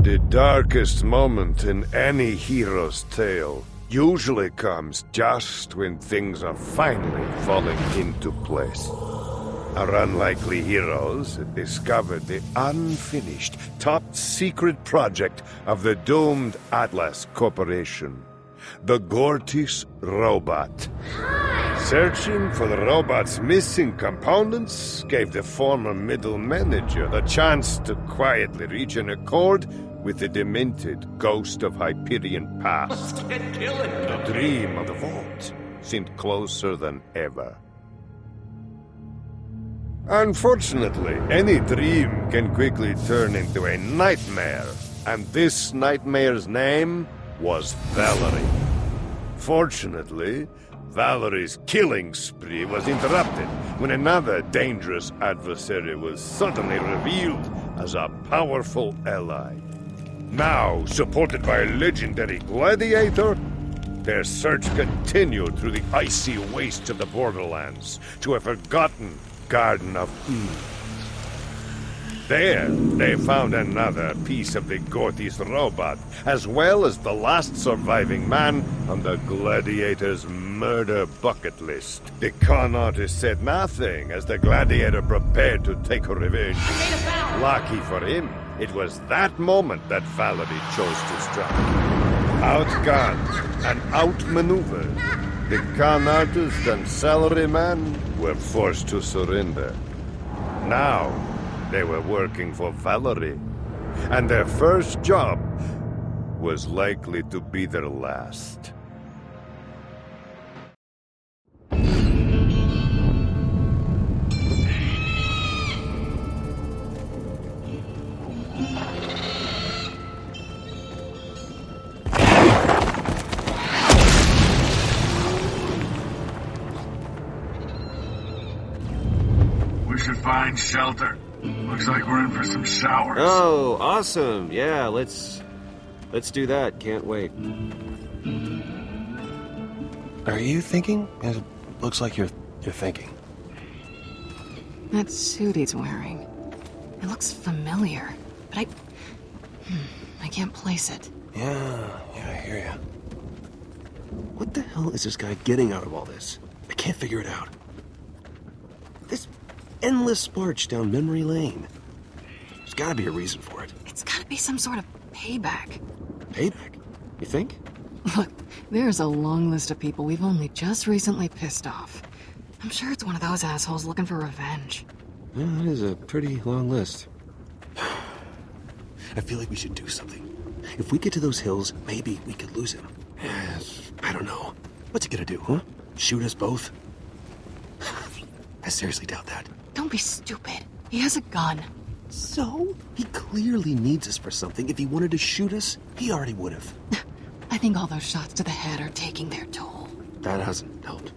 The darkest moment in any hero's tale usually comes just when things are finally falling into place. Our unlikely heroes had discovered the unfinished, top-secret project of the doomed Atlas Corporation, the Gortys robot. Searching for the robot's missing components gave the former middle manager the chance to quietly reach an accord with the demented ghost of Hyperion past. Let's get killing. The dream of the vault seemed closer than ever. Unfortunately, any dream can quickly turn into a nightmare, and this nightmare's name was Valerie. Fortunately, Valerie's killing spree was interrupted when another dangerous adversary was suddenly revealed as a powerful ally. Now, supported by a legendary gladiator, their search continued through the icy wastes of the Borderlands to a forgotten Garden of Eden. There, they found another piece of the Gortys robot, as well as the last surviving man on the gladiator's murder bucket list. The con artist said nothing as the gladiator prepared to take her revenge. Lucky for him, it was that moment that Valerie chose to strike. Outgunned and outmaneuvered, the con artist and salaryman were forced to surrender. Now, they were working for Valerie, and their first job was likely to be their last. We should find shelter. Looks like we're in for some showers. Oh, awesome. Yeah, let's do that. Can't wait. Are you thinking? It looks like you're thinking. That suit he's wearing. It looks familiar, but I can't place it. Yeah, I hear ya. What the hell is this guy getting out of all this? I can't figure it out. This endless march down memory lane. There's gotta be a reason for it. It's gotta be some sort of payback. Payback? You think? Look, there's a long list of people we've only just recently pissed off. I'm sure it's one of those assholes looking for revenge. Yeah, that is a pretty long list. I feel like we should do something. If we get to those hills, maybe we could lose him. I don't know. What's he gonna do, huh? Shoot us both? I seriously doubt that. Don't be stupid. He has a gun. So? He clearly needs us for something. If he wanted to shoot us, he already would have. I think all those shots to the head are taking their toll. That hasn't helped.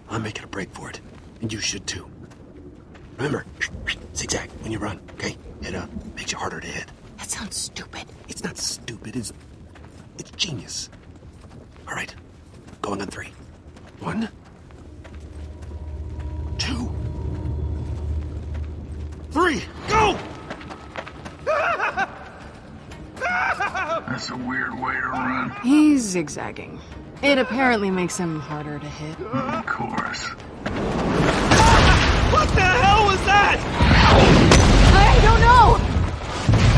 I'm making a break for it, and you should too. Remember, zigzag when you run, okay? It makes you harder to hit. That sounds stupid. It's not stupid, it's genius. All right, going on 3. 1, 2, 3, go! That's a weird way to run. He's zigzagging. It apparently makes him harder to hit. Of course. What the hell was that? I don't know!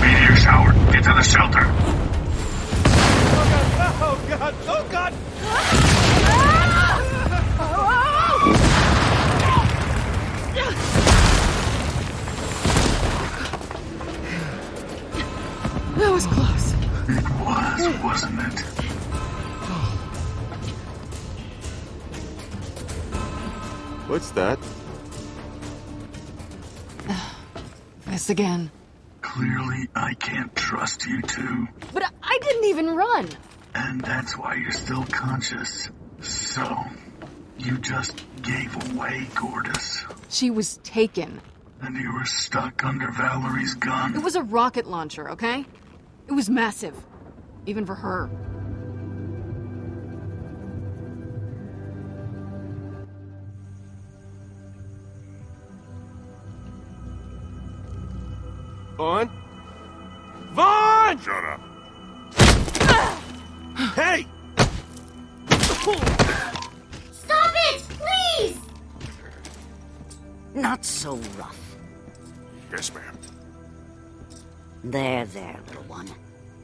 Meteor shower. Get to the shelter. Oh god! Oh god! That was close. It was, wasn't it? What's that? This again. Clearly, I can't trust you two. But I didn't even run. And that's why you're still conscious. So, you just gave away Gortys. She was taken. And you were stuck under Valerie's gun. It was a rocket launcher, okay? It was massive. Even for her. On? Vaughn! Shut up. Hey! Stop it, please! Not so rough. Yes, ma'am. There, little one.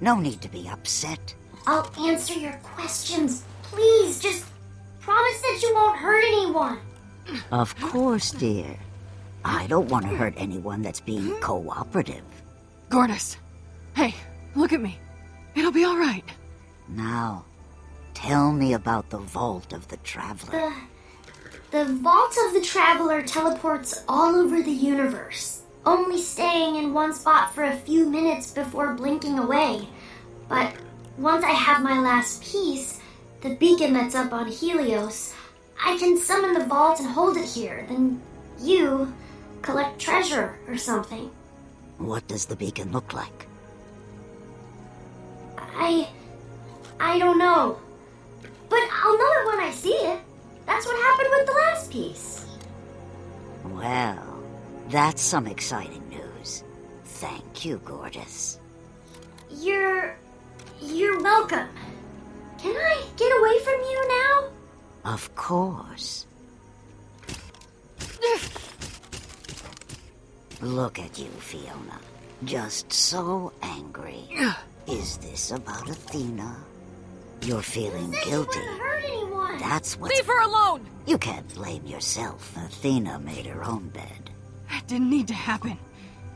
No need to be upset. I'll answer your questions. Please, just promise that you won't hurt anyone. Of course, dear. I don't want to hurt anyone that's being cooperative. Gortys. Hey, look at me. It'll be all right. Now, tell me about the Vault of the Traveler. The Vault of the Traveler teleports all over the universe, only staying in one spot for a few minutes before blinking away. But once I have my last piece, the beacon that's up on Helios, I can summon the vault and hold it here. Then you collect treasure or something. What does the beacon look like? I don't know. But I'll know it when I see it. That's what happened with the last piece. Well, that's some exciting news. Thank you, Gortys. You're welcome. Can I get away from you now? Of course. Look at you, Fiona. Just so angry. Is this about Athena? You're feeling guilty. You wouldn't hurt anyone. That's what. Leave her alone! You can't blame yourself. Athena made her own bed. That didn't need to happen.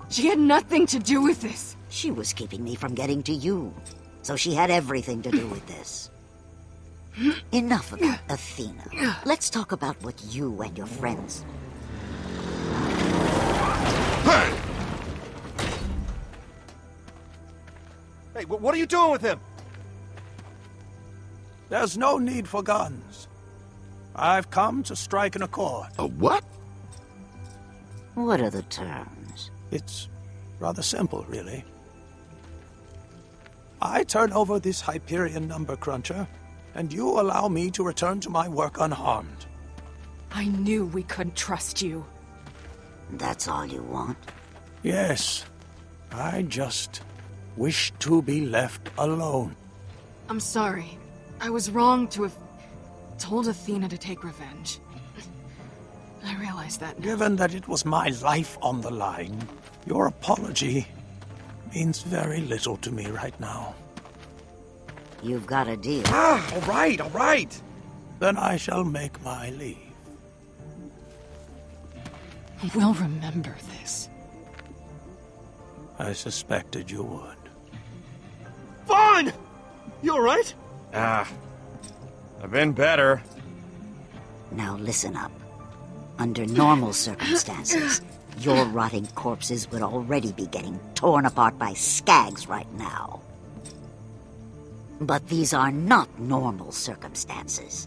She had nothing to do with this. She was keeping me from getting to you. So she had everything to do with this. Enough about Athena. Let's talk about what you and your friends... Hey! Hey, what are you doing with him? There's no need for guns. I've come to strike an accord. A what? What are the terms? It's rather simple, really. I turn over this Hyperion number cruncher, and you allow me to return to my work unharmed. I knew we couldn't trust you. That's all you want? Yes. I just wish to be left alone. I'm sorry. I was wrong to have told Athena to take revenge. I realize that now. Given that it was my life on the line, your apology means very little to me right now. You've got a deal. All right. Then I shall make my leave. We'll remember this. I suspected you would. Vaughn! You alright? I've been better. Now listen up. Under normal circumstances, your rotting corpses would already be getting torn apart by skags right now. But these are not normal circumstances.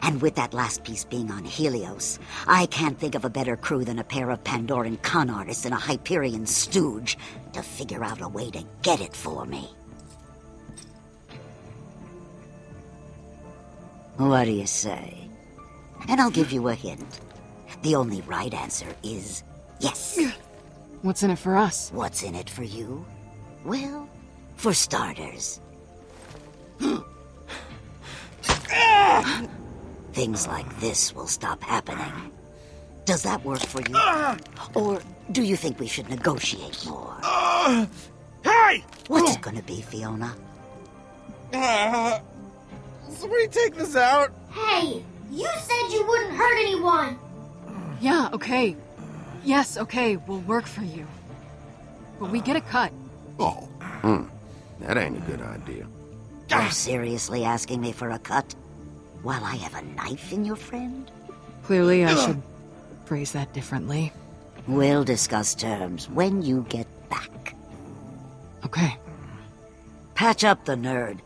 And with that last piece being on Helios, I can't think of a better crew than a pair of Pandoran con artists and a Hyperion stooge to figure out a way to get it for me. What do you say? And I'll give you a hint. The only right answer is yes. What's in it for us? What's in it for you? Well, for starters... things like this will stop happening. Does that work for you? Or do you think we should negotiate more? Hey! What's it gonna be, Fiona? Somebody take this out. Hey, you said you wouldn't hurt anyone. Yeah, okay. Yes, okay, we'll work for you. But we get a cut. Oh, that ain't a good idea. You're seriously asking me for a cut? While I have a knife in your friend? Clearly, I should phrase that differently. We'll discuss terms when you get back. Okay. Patch up the nerd.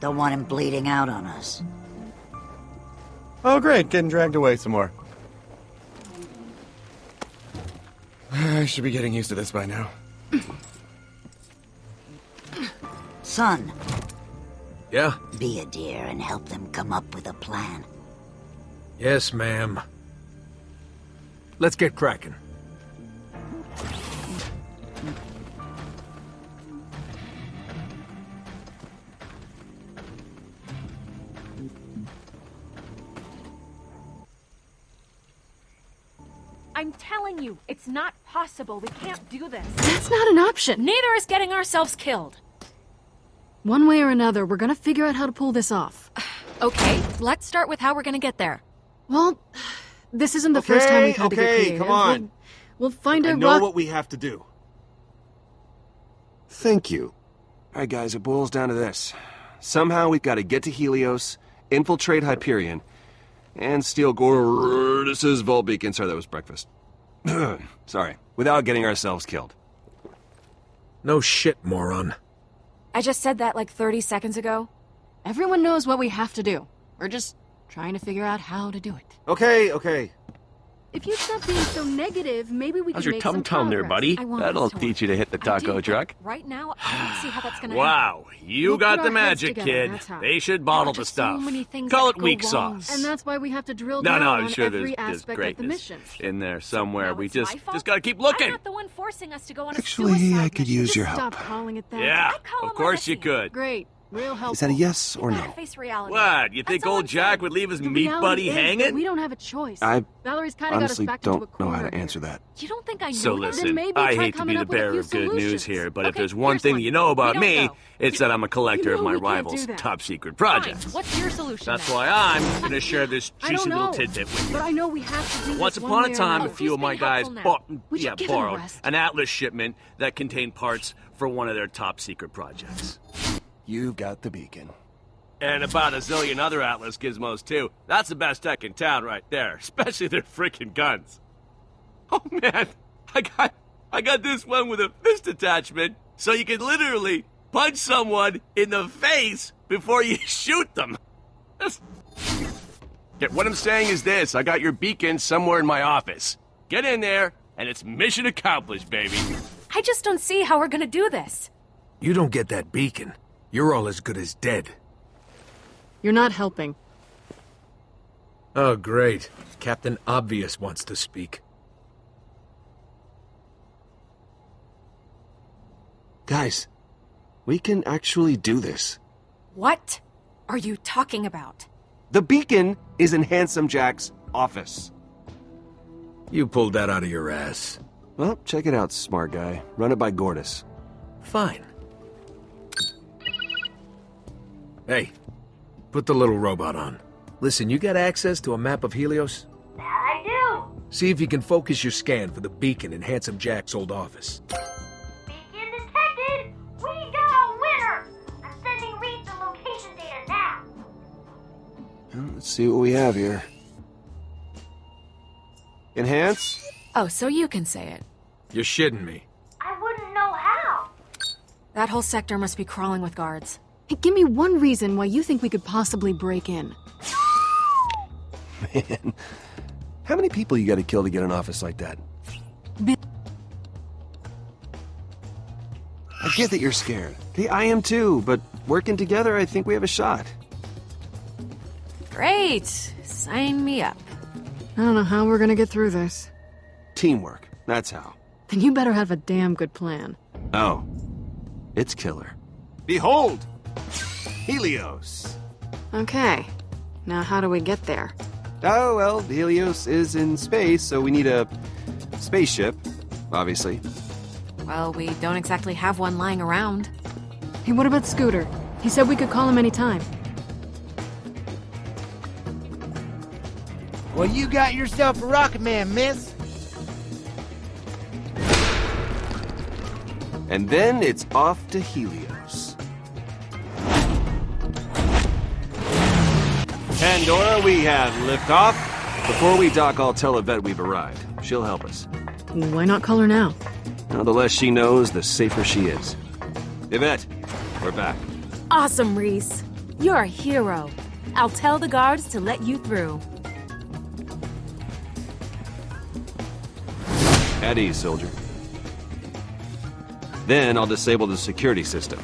Don't want him bleeding out on us. Oh, great. Getting dragged away some more. I should be getting used to this by now. Son, Yeah? be a dear and help them come up with a plan. Yes, ma'am. Let's get cracking. I'm telling you, it's not possible. We can't do this. That's not an option. Neither is getting ourselves killed. One way or another, we're gonna figure out how to pull this off. Okay, let's start with how we're gonna get there. Well, this isn't the first time we've had to get Okay, creative. come on. We'll find I a know rock... what we have to do. Thank you. Alright guys, it boils down to this. Somehow we've got to get to Helios, infiltrate Hyperion, and steal Gordis's vault beacon. Sorry, that was breakfast. Sorry. Without getting ourselves killed. No shit, moron. I just said that like 30 seconds ago. Everyone knows what we have to do. We're just trying to figure out how to do it. Okay. If you'd stop being so negative, maybe we How's could your make some tum-tum there, progress. buddy? I want That'll us to teach you to hit the I taco do, truck. but right now, I don't see how that's gonna happen. Wow, you We'll got put the our heads magic, together, kid. that's how. They should There bottle are the just stuff. so many things Call that it go weak wrong. sauce. And that's why we have to drill No, down I'm on sure every there's aspect of the greatness mission. in there somewhere. Now We it's just my fault? gotta keep I'm looking. not the one forcing us to go on a Actually, suicide I could mission. use your Just help. stop calling it that. Yeah, I call of him course you Odyssey. could. Great. Real helpful. Is that a yes or Gotta no? face reality. What? You think That's all old I'm Jack saying. would leave his The meat reality buddy is that hanging? we don't have a choice. I Valerie's kind of got us honestly back into a don't know how corner to answer here. that. You don't think I know So that? listen, Then maybe I try hate to coming be the up with a bearer few of good news solutions. here, but if Okay, there's one here's thing one. you know about We don't me, go. it's that I'm a collector You of know my we can't rival's do that. top secret Fine. projects. What's your solution? That's then? why I'm gonna share this I don't juicy little know, tidbit with you. but I know we have to do Once this upon one a way or time, a another. few of my being guys helpful now? Would you give it a borrowed rest? an Atlas shipment that contained parts for one of their top secret projects. You've got the beacon. And about a zillion other Atlas gizmos, too. That's the best tech in town right there, especially their freaking guns. Oh, man, I got this one with a fist attachment, so you can literally punch someone in the face before you shoot them. What I'm saying is this, I got your beacon somewhere in my office. Get in there, and it's mission accomplished, baby. I just don't see how we're gonna do this. You don't get that beacon, you're all as good as dead. You're not helping. Oh, great. Captain Obvious wants to speak. Guys, we can actually do this. What are you talking about? The beacon is in Handsome Jack's office. You pulled that out of your ass. Well, check it out, smart guy. Run it by Gordis. Fine. Hey, put the little robot on. Listen, you got access to a map of Helios? That I do. See if you can focus your scan for the beacon in Handsome Jack's old office. Beacon detected. We got a winner. I'm sending Reed the location data now. Well, let's see what we have here. Enhance? Oh, so you can say it. You're shitting me. I wouldn't know how. That whole sector must be crawling with guards. Hey, give me one reason why you think we could possibly break in. Man, how many people you gotta kill to get an office like that? I get that you're scared. Okay, I am too, but working together, I think we have a shot. Great. Sign me up. I don't know how we're gonna get through this. Teamwork, that's how. Then you better have a damn good plan. Oh, it's killer. Behold! Helios! Okay. Now how do we get there? Oh, well, Helios is in space, so we need a spaceship, obviously. Well, we don't exactly have one lying around. Hey, what about Scooter? He said we could call him anytime. Well, you got yourself a rocket man, miss. And then it's off to Helios. Pandora, we have liftoff. Before we dock, I'll tell Yvette we've arrived. She'll help us. Why not call her now? Now, the less she knows, the safer she is. Yvette, we're back. Awesome, Reese. You're a hero. I'll tell the guards to let you through. At ease, soldier. Then I'll disable the security system.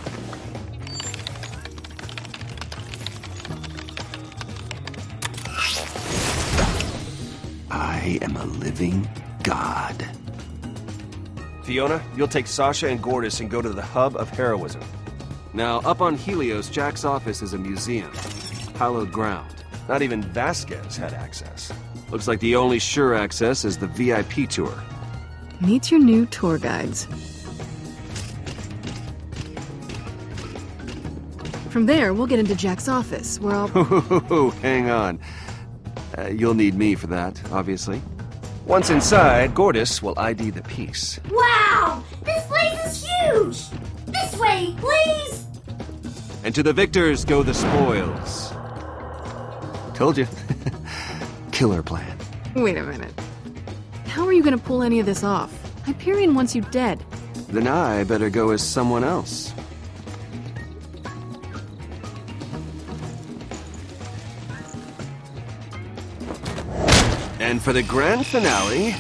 I am a living god. Fiona, you'll take Sasha and Gordis and go to the hub of heroism. Now, up on Helios, Jack's office is a museum. Hallowed ground. Not even Vasquez had access. Looks like the only sure access is the VIP tour. Meet your new tour guides. From there, we'll get into Jack's office, where I'll... Hang on. You'll need me for that, obviously. Once inside, Gortys will ID the piece. Wow! This place is huge! This way, please! And to the victors go the spoils. Told you. Killer plan. Wait a minute. How are you gonna pull any of this off? Hyperion wants you dead. Then I better go as someone else. And for the grand finale,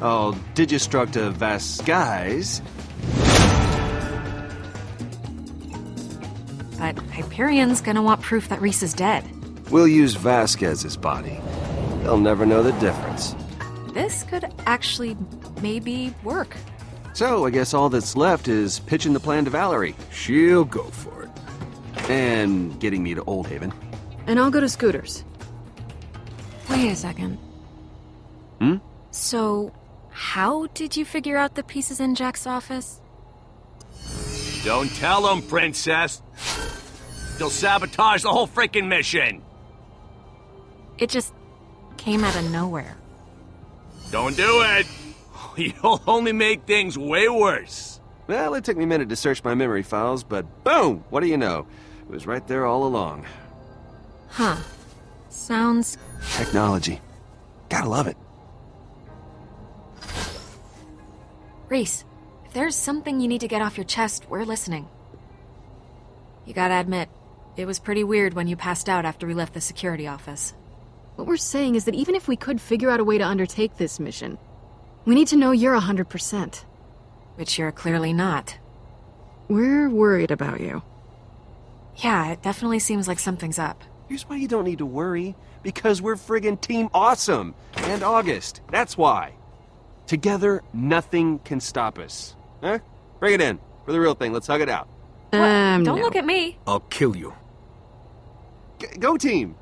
I'll digistruct a Vasquez. But Hyperion's gonna want proof that Reese is dead. We'll use Vasquez's body. They'll never know the difference. This could actually maybe work. So I guess all that's left is pitching the plan to Valerie. She'll go for it. And getting me to Old Haven. And I'll go to Scooter's. Wait a second. Hmm? So, how did you figure out the pieces in Jack's office? Don't tell him, Princess. They'll sabotage the whole freaking mission. It just came out of nowhere. Don't do it. You'll only make things way worse. Well, it took me a minute to search my memory files, but boom! What do you know? It was right there all along. Huh. Sounds... Technology. Gotta love it. Reese, if there's something you need to get off your chest, we're listening. You gotta admit, it was pretty weird when you passed out after we left the security office. What we're saying is that even if we could figure out a way to undertake this mission, we need to know you're 100%. Which you're clearly not. We're worried about you. Yeah, it definitely seems like something's up. Here's why you don't need to worry. Because we're friggin' Team Awesome. And August. That's why. Together, nothing can stop us. Huh? Bring it in. For the real thing, let's hug it out. Don't no. look at me. I'll kill you. Go team!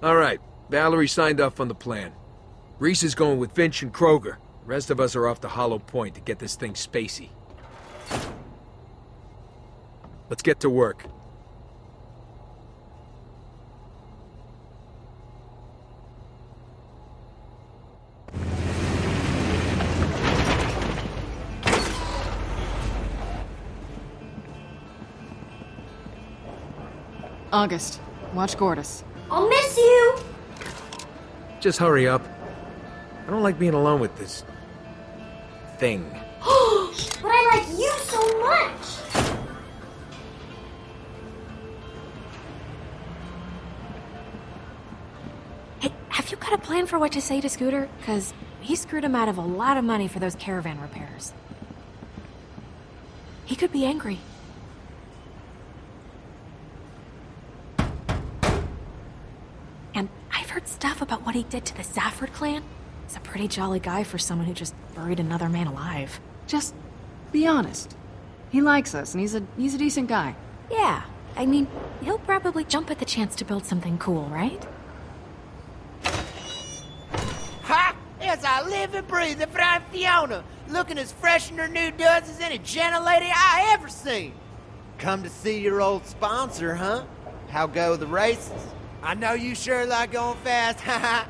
All right, Valerie signed off on the plan. Reese is going with Finch and Kroger. The rest of us are off to Hollow Point to get this thing spacey. Let's get to work. August, watch Gortys. I'll miss you! Just hurry up. I don't like being alone with this... thing. But I like you so much! Hey, have you got a plan for what to say to Scooter? Because he screwed him out of a lot of money for those caravan repairs. He could be angry. And I've heard stuff about what he did to the Safford clan. He's a pretty jolly guy for someone who just buried another man alive. Just be honest. He likes us, and he's a decent guy. Yeah, I mean, he'll probably jump at the chance to build something cool, right? Ha! Yes, I live and breathe the Fry Fiona, looking as fresh in her new duds as any gentle lady I ever seen. Come to see your old sponsor, huh? How go the races? I know you sure like going fast, haha.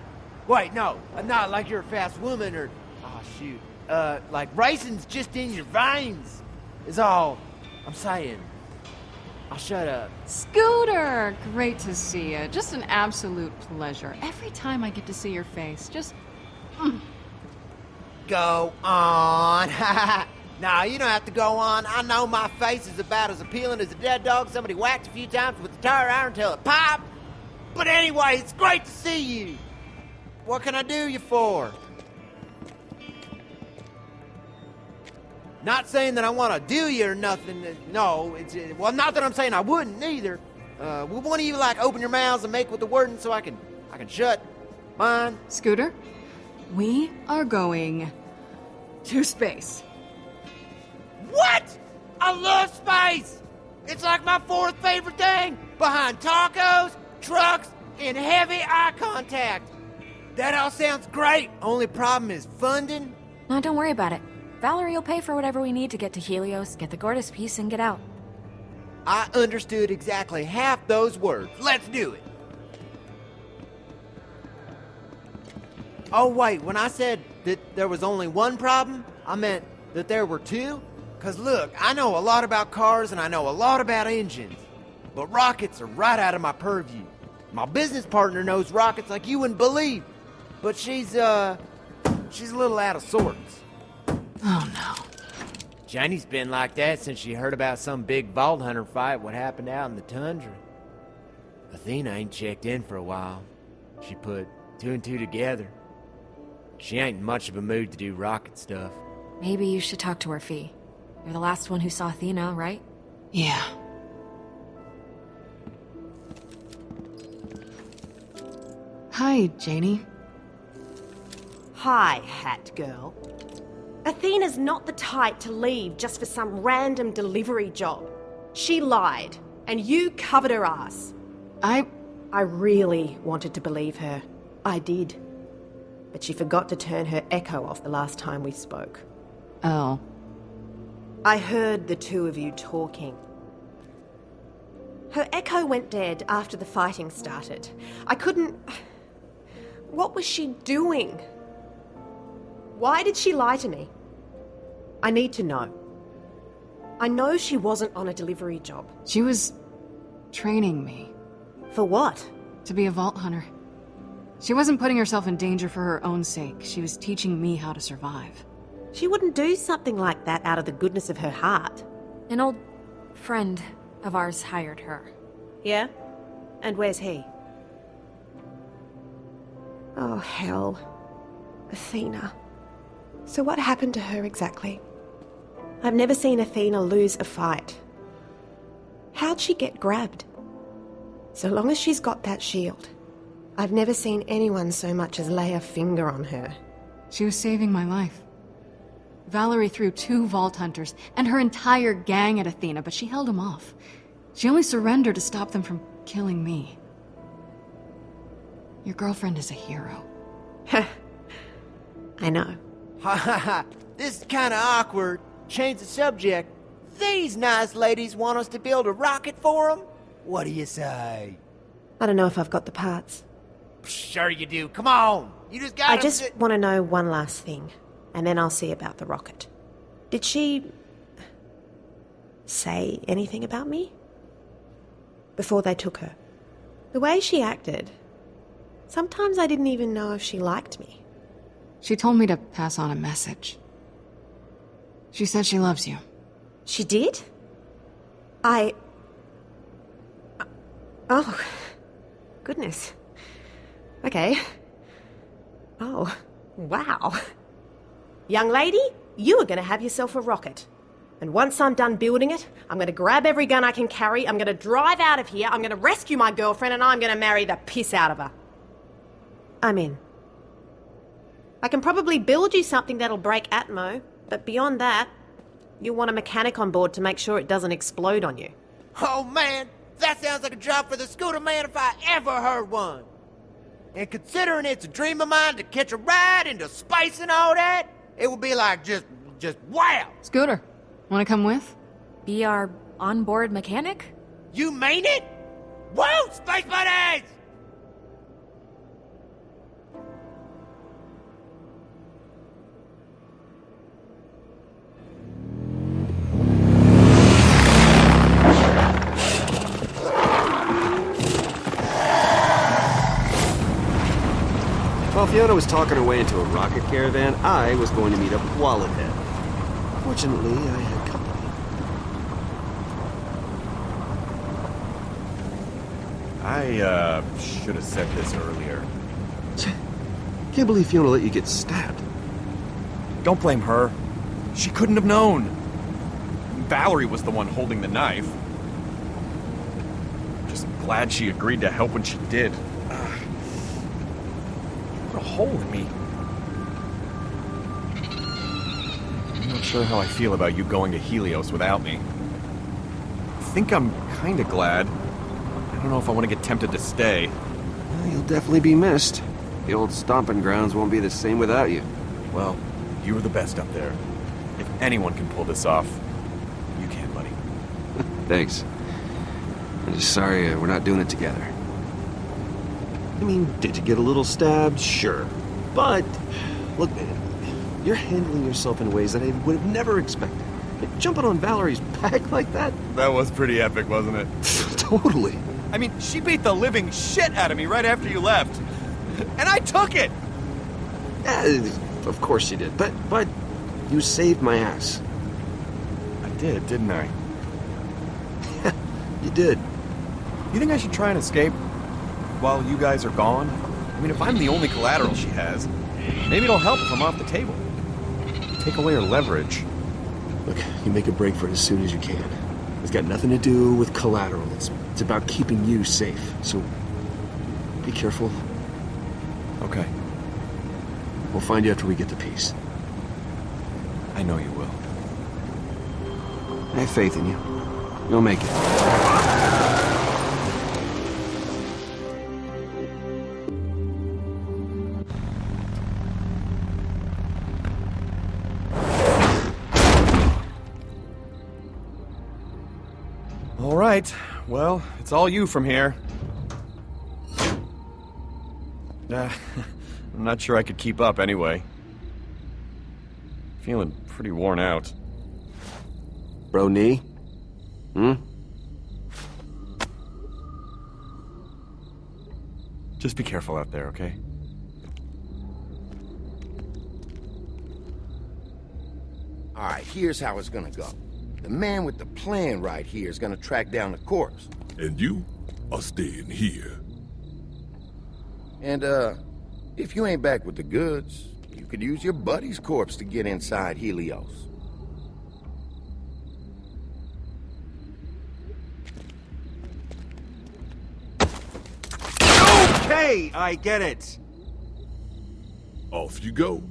Wait, no, not like you're a fast woman or... Oh, shoot. Like racing's just in your veins, is all I'm saying. I'll shut up. Scooter! Great to see you. Just an absolute pleasure. Every time I get to see your face, just... Go on. Nah, you don't have to go on. I know my face is about as appealing as a dead dog somebody whacked a few times with a tire iron till it popped. But anyway, it's great to see you. What can I do you for? Not saying that I want to do you or nothing. No, it's... Well, not that I'm saying I wouldn't either. Will one of you, like, open your mouths and make with the wording so I can shut mine? Scooter, we are going to space. What? I love space! It's like my fourth favorite thing, behind tacos, trucks, in heavy eye contact. That all sounds great. Only problem is funding. No, don't worry about it. Valerie will pay for whatever we need to get to Helios, get the Gortys piece, and get out. I understood exactly half those words. Let's do it. Oh, wait, when I said that there was only one problem, I meant that there were two? 'Cause look, I know a lot about cars and I know a lot about engines. But rockets are right out of my purview. My business partner knows rockets like you wouldn't believe. But she's a little out of sorts. Oh no. Janie's been like that since she heard about some big vault hunter fight what happened out in the tundra. Athena ain't checked in for a while. She put two and two together. She ain't in much of a mood to do rocket stuff. Maybe you should talk to her, Fee. You're the last one who saw Athena, right? Yeah. Hi, Janie. Hi, Hat Girl. Athena's not the type to leave just for some random delivery job. She lied, and you covered her ass. I really wanted to believe her. I did. But she forgot to turn her echo off the last time we spoke. Oh. I heard the two of you talking. Her echo went dead after the fighting started. I couldn't... What was she doing? Why did she lie to me? I need to know. I know she wasn't on a delivery job. She was training me. For what? To be a vault hunter. She wasn't putting herself in danger for her own sake. She was teaching me how to survive. She wouldn't do something like that out of the goodness of her heart. An old friend of ours hired her. Yeah? And where's he? Oh, hell. Athena. So what happened to her exactly? I've never seen Athena lose a fight. How'd she get grabbed? So long as she's got that shield, I've never seen anyone so much as lay a finger on her. She was saving my life. Valerie threw 2 vault hunters and her entire gang at Athena, but she held them off. She only surrendered to stop them from killing me. Your girlfriend is a hero. I know. Ha ha ha! This is kinda awkward. Change the subject. These nice ladies want us to build a rocket for them? What do you say? I don't know if I've got the parts. Sure you do. Come on! You just gotta... I just want to know one last thing, and then I'll see about the rocket. Did she... say anything about me? Before they took her? The way she acted... Sometimes I didn't even know if she liked me. She told me to pass on a message. She said she loves you. She did? Oh. Goodness. Okay. Oh. Wow. Young lady, you are going to have yourself a rocket. And once I'm done building it, I'm going to grab every gun I can carry, I'm going to drive out of here, I'm going to rescue my girlfriend, and I'm going to marry the piss out of her. I'm in. I can probably build you something that'll break Atmo, but beyond that, you'll want a mechanic on board to make sure it doesn't explode on you. Oh man, that sounds like a job for the scooter man if I ever heard one. And considering it's a dream of mine to catch a ride into space and all that, it would be like just wow. Scooter, wanna come with? Be our onboard mechanic? You mean it? Whoa, space buddies! While Fiona was talking her way into a rocket caravan, I was going to meet up with Wallethead. Fortunately, I had company. I should have said this earlier. Can't believe Fiona let you get stabbed. Don't blame her. She couldn't have known. Valerie was the one holding the knife. Just glad she agreed to help when she did. Put a hole in me. I'm not sure how I feel about you going to Helios without me. I think I'm kinda glad. I don't know if I want to get tempted to stay. You'll definitely be missed. The old stomping grounds won't be the same without you. Well, you were the best up there. If anyone can pull this off, you can, buddy. Thanks. I'm just sorry we're not doing it together. I mean, did you get a little stabbed? Sure. But, look, man, you're handling yourself in ways that I would have never expected. Jumping on Valerie's back like that? That was pretty epic, wasn't it? Totally. I mean, she beat the living shit out of me right after you left. And I took it! Of course you did. But you saved my ass. I did, didn't I? You did. You think I should try and escape while you guys are gone? I mean, if I'm the only collateral she has, maybe it'll help if I'm off the table. Take away her leverage. Look, you make a break for it as soon as you can. It's got nothing to do with collateral. It's about keeping you safe. So, be careful. Okay. We'll find you after we get to peace. I know you will. I have faith in you. You'll make it. All right. Well, it's all you from here. I'm not sure I could keep up anyway. Feeling pretty worn out. Bro, knee? Just be careful out there, okay? Alright, here's how it's gonna go. The man with the plan right here is gonna track down the corpse. And you are staying here. And, if you ain't back with the goods, you could use your buddy's corpse to get inside Helios. Okay, I get it. Off you go.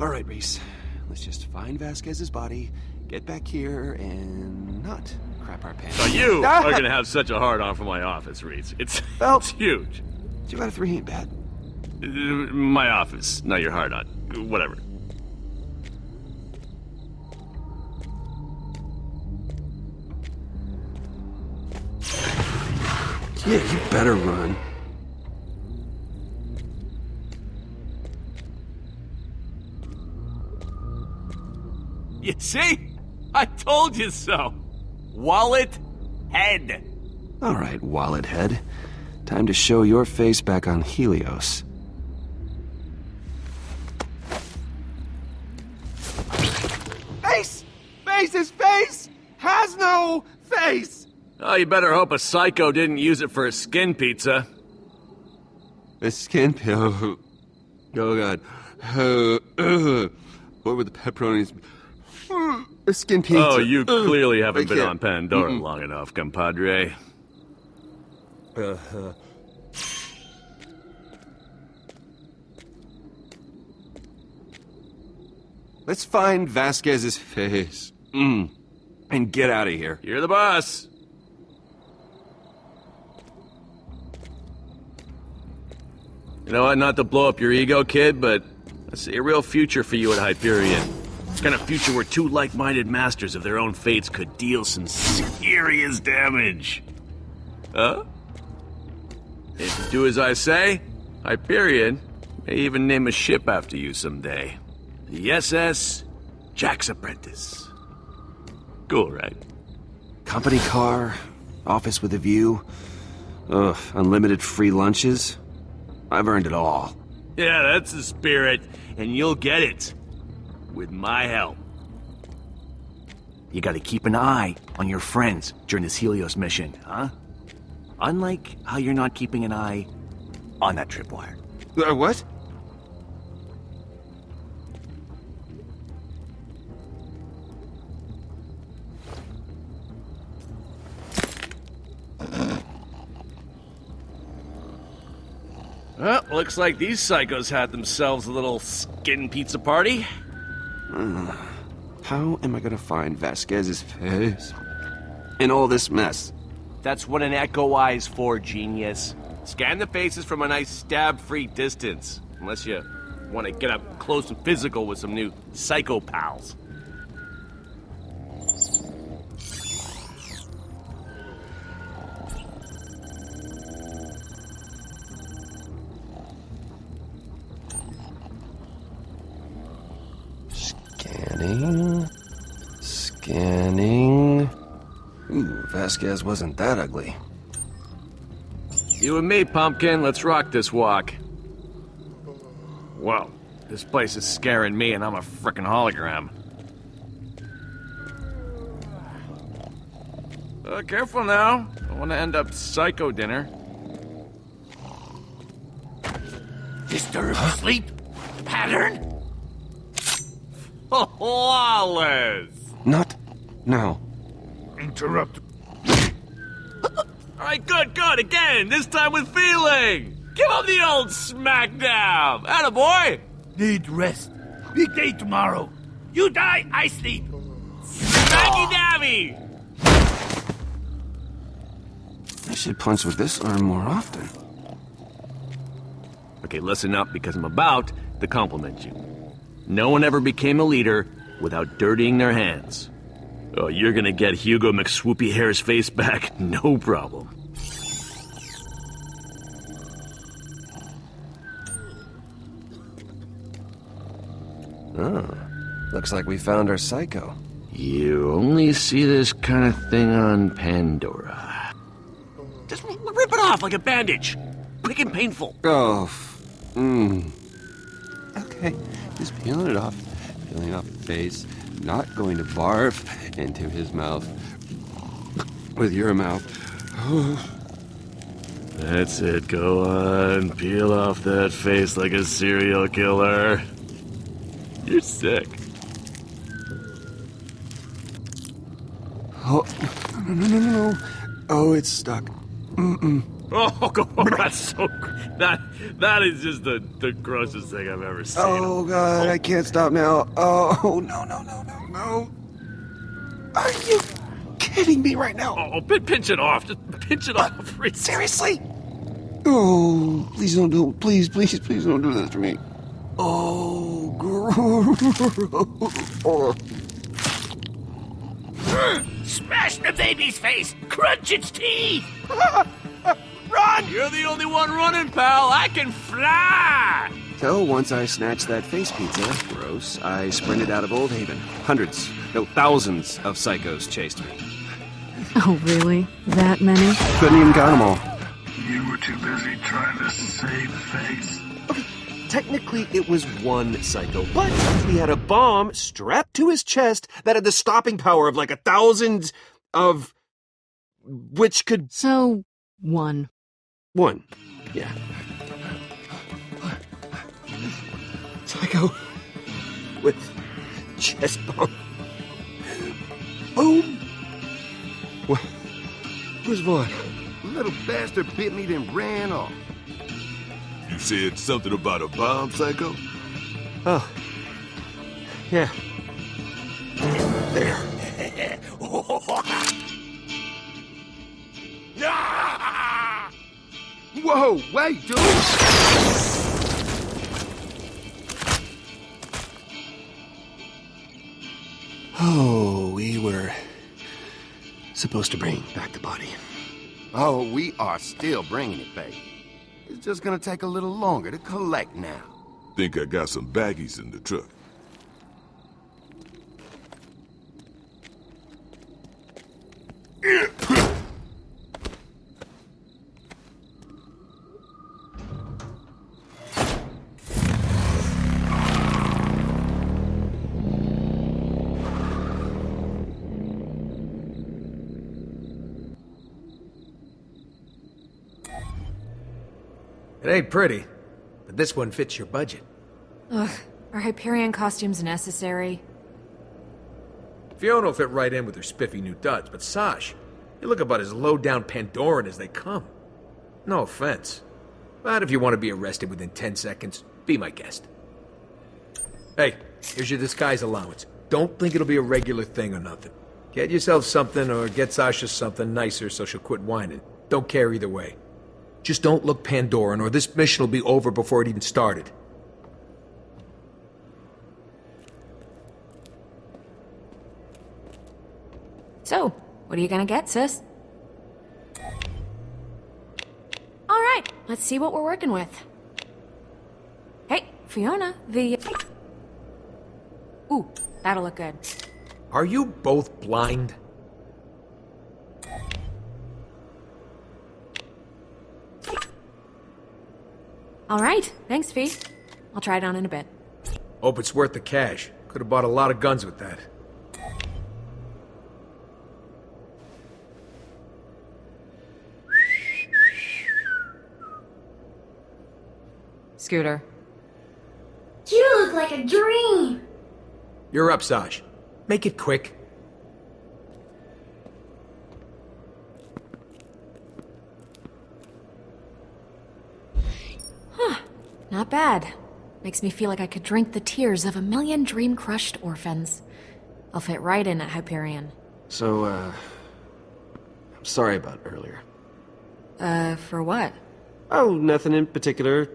All right, Reese. Let's just find Vasquez's body, get back here, and not crap our pants. So you are gonna have such a hard-on for my office, Reese. It's huge. 2 out of 3 ain't bad. My office, not your hard-on. Whatever. Yeah, you better run. You see? I told you so. Wallet head. All right, wallet head. Time to show your face back on Helios. Face! His face has no face! Oh, you better hope a psycho didn't use it for a skin pizza. A skin pill. Oh, God. What were the pepperonis? A skin pizza. Oh, you clearly haven't been on Pandora long enough, compadre. Let's find Vasquez's face. And get out of here. You're the boss. You know what, not to blow up your ego, kid, but I see a real future for you at Hyperion. It's kind of future where 2 like-minded masters of their own fates could deal some serious damage. Huh? If you do as I say, Hyperion may even name a ship after you someday. The SS Jack's Apprentice. Cool, right? Company car, office with a view, unlimited free lunches. I've earned it all. Yeah, that's the spirit, and you'll get it. With my help. You gotta keep an eye on your friends during this Helios mission, huh? Unlike how you're not keeping an eye on that tripwire. What? Well, looks like these psychos had themselves a little skin pizza party. How am I gonna find Vasquez's face in all this mess? That's what an echo eye is for, genius. Scan the faces from a nice stab-free distance. Unless you want to get up close and physical with some new psycho pals. Scanning. Ooh, Vasquez wasn't that ugly. You and me, Pumpkin, let's rock this walk. Whoa, this place is scaring me and I'm a frickin' hologram. Careful now. Don't want to end up psycho dinner. Disturbed sleep pattern? Flawless! Not now. Interrupt. Alright, good, again! This time with feeling! Give him the old smackdown! Attaboy! Need rest. Big day tomorrow. You die, I sleep. Smacky dabby! I should punch with this arm more often. Okay, listen up, because I'm about to compliment you. No one ever became a leader without dirtying their hands. Oh, you're gonna get Hugo McSwoopy Hair's face back, no problem. Oh, looks like we found our psycho. You only see this kind of thing on Pandora. Just rip it off like a bandage. Quick and painful. Oh, Okay, just peeling it off. Peeling off the face. Not going to barf into his mouth. With your mouth. That's it, go on. Peel off that face like a serial killer. You're sick. Oh, no. Oh, it's stuck. Oh, God, that's so... That is just the grossest thing I've ever seen. Oh, God, I can't stop now. Oh, no. Are you kidding me right now? Oh, pinch it off. Just pinch it off. Seriously? Oh, please don't do it. Please don't do this to me. Oh, gross. Smash the baby's face! Crunch its teeth! Run! You're the only one running, pal. I can fly! So once I snatched that face pizza, gross, I sprinted out of Old Haven. Hundreds, no, thousands of psychos chased me. Oh, really? That many? Couldn't even count them all. You were too busy trying to save face. Okay, technically it was one psycho, but he had a bomb strapped to his chest that had the stopping power of like 1,000 of... which could... So, one. One, yeah. Psycho with chest bomb. Boom! Where's Vaughn? Little bastard bit me then ran off. You said something about a bomb, Psycho? Oh. Yeah. There. Whoa, wait, dude! Oh, we were supposed to bring back the body. Oh, we are still bringing it back. It's just gonna take a little longer to collect now. Think I got some baggies in the truck. It ain't pretty, but this one fits your budget. Ugh, are Hyperion costumes necessary? Fiona will fit right in with her spiffy new duds, but Sash, you look about as low-down Pandoran as they come. No offense, but if you want to be arrested within 10 seconds, be my guest. Hey, Here's your disguise allowance. Don't think it'll be a regular thing or nothing. Get yourself something or get Sasha something nicer so she'll quit whining. Don't care either way. Just don't look Pandoran or this mission will be over before it even started. So, what are you gonna get, sis? All right, let's see what we're working with. Hey, Fiona, the... Ooh, that'll look good. Are you both blind? All right, thanks, Fee. I'll try it on in a bit. Hope it's worth the cash. Could have bought a lot of guns with that. Scooter. You look like a dream. You're up, Saj. Make it quick. Not bad. Makes me feel like I could drink the tears of a million dream-crushed orphans. I'll fit right in at Hyperion. So, I'm sorry about earlier. For what? Oh, nothing in particular.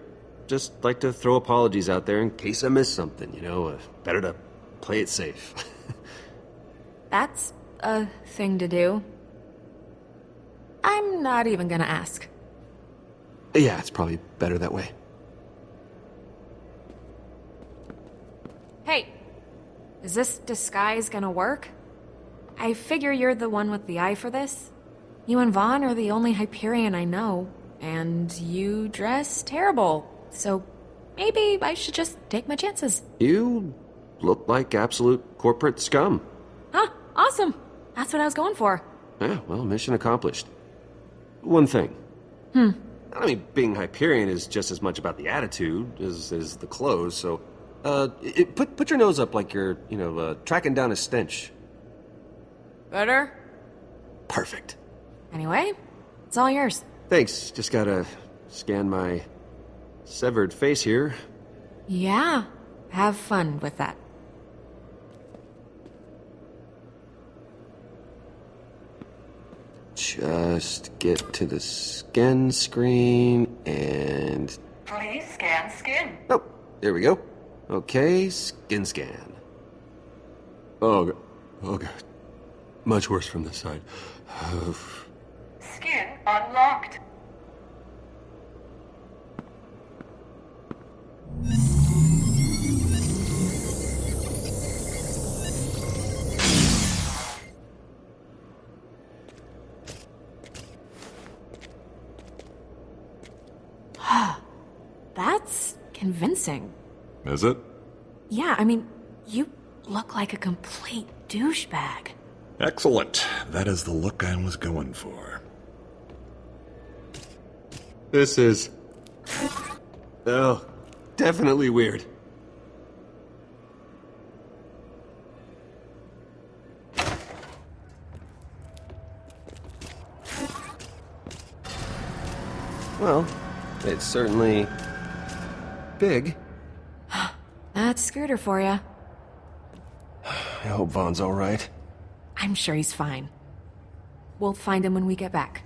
Just like to throw apologies out there in case I missed something, you know? Better to play it safe. That's a thing to do. I'm not even gonna ask. Yeah, it's probably better that way. Hey, is this disguise gonna work? I figure you're the one with the eye for this. You and Vaughn are the only Hyperion I know, and you dress terrible, so maybe I should just take my chances. You look like absolute corporate scum. Huh, awesome. That's what I was going for. Yeah, well, mission accomplished. One thing. I mean, being Hyperion is just as much about the attitude as the clothes, so... put your nose up like you're, tracking down a stench. Better? Perfect. Anyway, it's all yours. Thanks. Just gotta scan my severed face here. Yeah, have fun with that. Just get to the scan screen and... Please scan skin. Oh, there we go. Okay, skin scan. Oh, God. Much worse from this side. Skin unlocked. That's convincing. Is it? Yeah, I mean, you look like a complete douchebag. Excellent. That is the look I was going for. This is... Oh, definitely weird. Well, it's certainly... big. That's Scooter for you. I hope Vaughn's all right. I'm sure he's fine. We'll find him when we get back.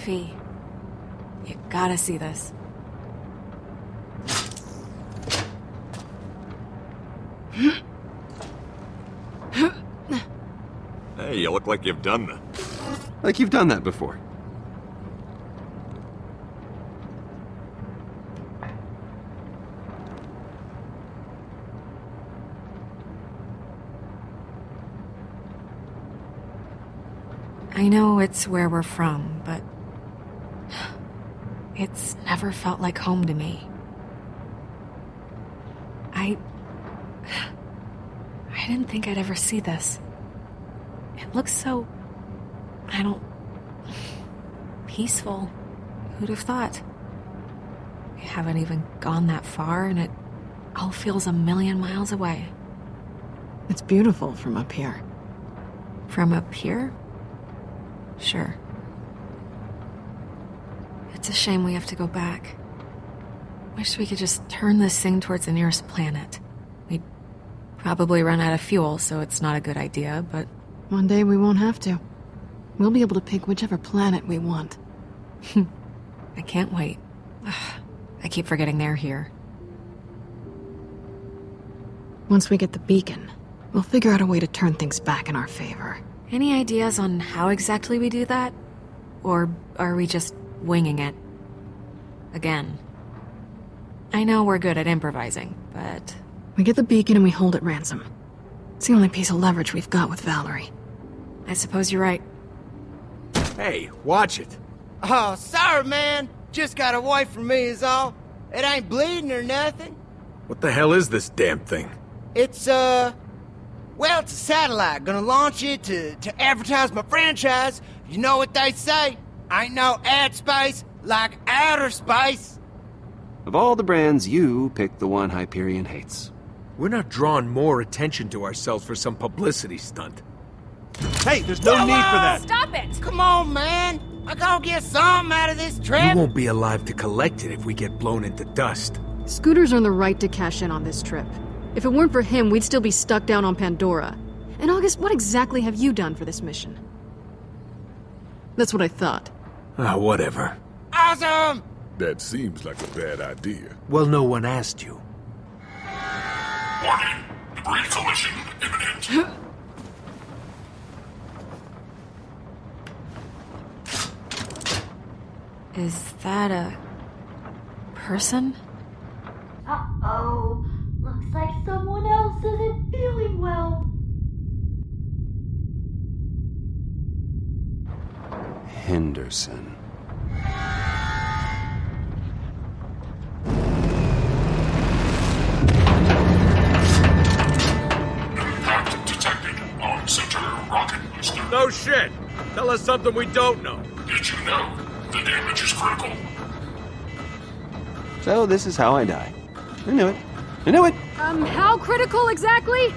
Fee, you gotta see this. Hey, you look like you've done that. Like you've done that before. I know it's where we're from, but it's never felt like home to me. I didn't think I'd ever see this. It looks so, peaceful. Who'd have thought? We haven't even gone that far, and it all feels a million miles away. It's beautiful from up here. From up here? Sure. It's a shame we have to go back. Wish we could just turn this thing towards the nearest planet. We'd probably run out of fuel, so it's not a good idea, but... One day we won't have to. We'll be able to pick whichever planet we want. I can't wait. I keep forgetting they're here. Once we get the beacon, we'll figure out a way to turn things back in our favor. Any ideas on how exactly we do that? Or are we just winging it? Again. I know we're good at improvising, but... We get the beacon and we hold it ransom. It's the only piece of leverage we've got with Valerie. I suppose you're right. Hey, watch it. Oh, sorry, man. Just got away from me is all. It ain't bleeding or nothing. What the hell is this damn thing? It's, well, it's a satellite. Gonna launch it to advertise my franchise. You know what they say? Ain't no ad space like outer space. Of all the brands, you picked the one Hyperion hates. We're not drawing more attention to ourselves for some publicity stunt. Hey, there's no need for that! Stop it! Come on, man. I gotta get something out of this trip. We won't be alive to collect it if we get blown into dust. Scooters earned the right to cash in on this trip. If it weren't for him, we'd still be stuck down on Pandora. And August, what exactly have you done for this mission? That's what I thought. Ah, whatever. Awesome! That seems like a bad idea. Well, no one asked you. Warning, debris collision imminent. Is that a... person? Uh-oh. Looks like someone else isn't feeling well. Henderson. Impact detected on center rocket booster. No shit! Tell us something we don't know. Did you know the damage is critical? So this is how I die. I knew it. I knew it! How critical exactly?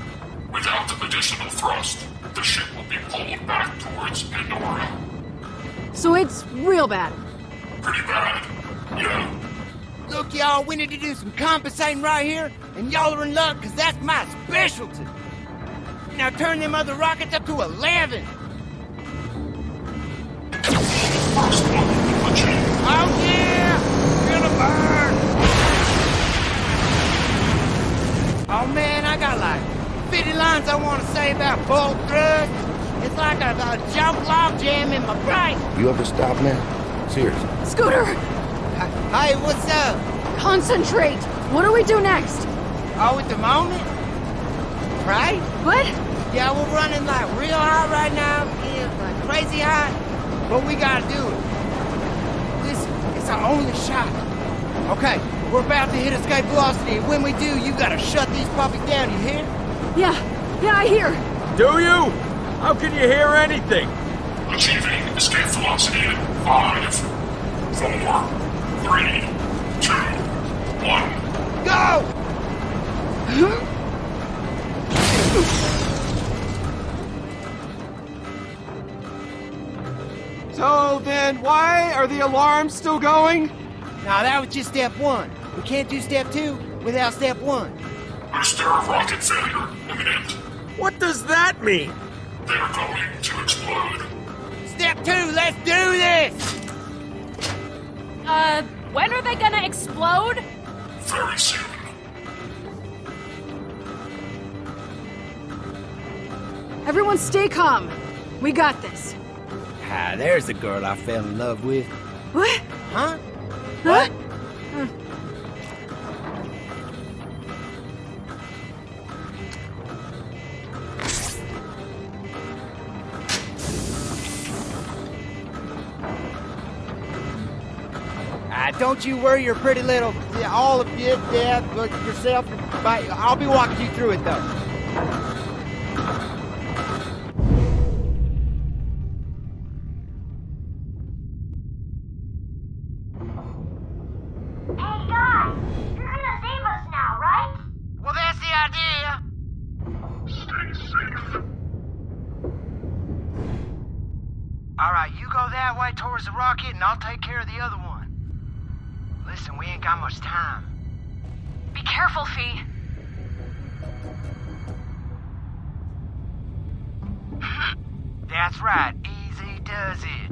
Without the additional thrust, the ship will be pulled back towards Pandora. So it's real bad. Pretty bad. Yeah. Look, y'all, we need to do some compensating right here, and y'all are in luck, because that's my specialty. Now turn them other rockets up to 11. First one, legit. Oh, yeah! Gonna burn! Oh, man, I got like 50 lines I want to say about bolt thrust. It's like a jump log jam in my brain. You ever stop, man? Seriously. Scooter! Hey, what's up? Concentrate! What do we do next? Oh, at the moment? Right? What? Yeah, we're running like real hot right now. Yeah, like crazy hot. But we gotta do it. This is our only shot. Okay, we're about to hit escape velocity. When we do, you gotta shut these puppies down, you hear? Yeah, I hear. Do you? How can you hear anything? Achieving escape velocity in 5, 4, 3, 2, 1. Go! So then, why are the alarms still going? Now that was just step 1. We can't do step 2 without step 1. Booster rocket failure imminent. What does that mean? They're going to explode. Step 2, let's do this! they gonna explode? Very soon. Everyone stay calm. We got this. Ah, there's the girl I fell in love with. What? Huh? What? Don't you worry your pretty little, all of you, yourself. I'll be walking you through it, though. Hey guys, you're gonna save us now, right? Well, that's the idea. Stay safe. All right, you go that way towards the rocket, and I'll take care of the other one. Listen, we ain't got much time. Be careful, Fee. That's right. Easy does it.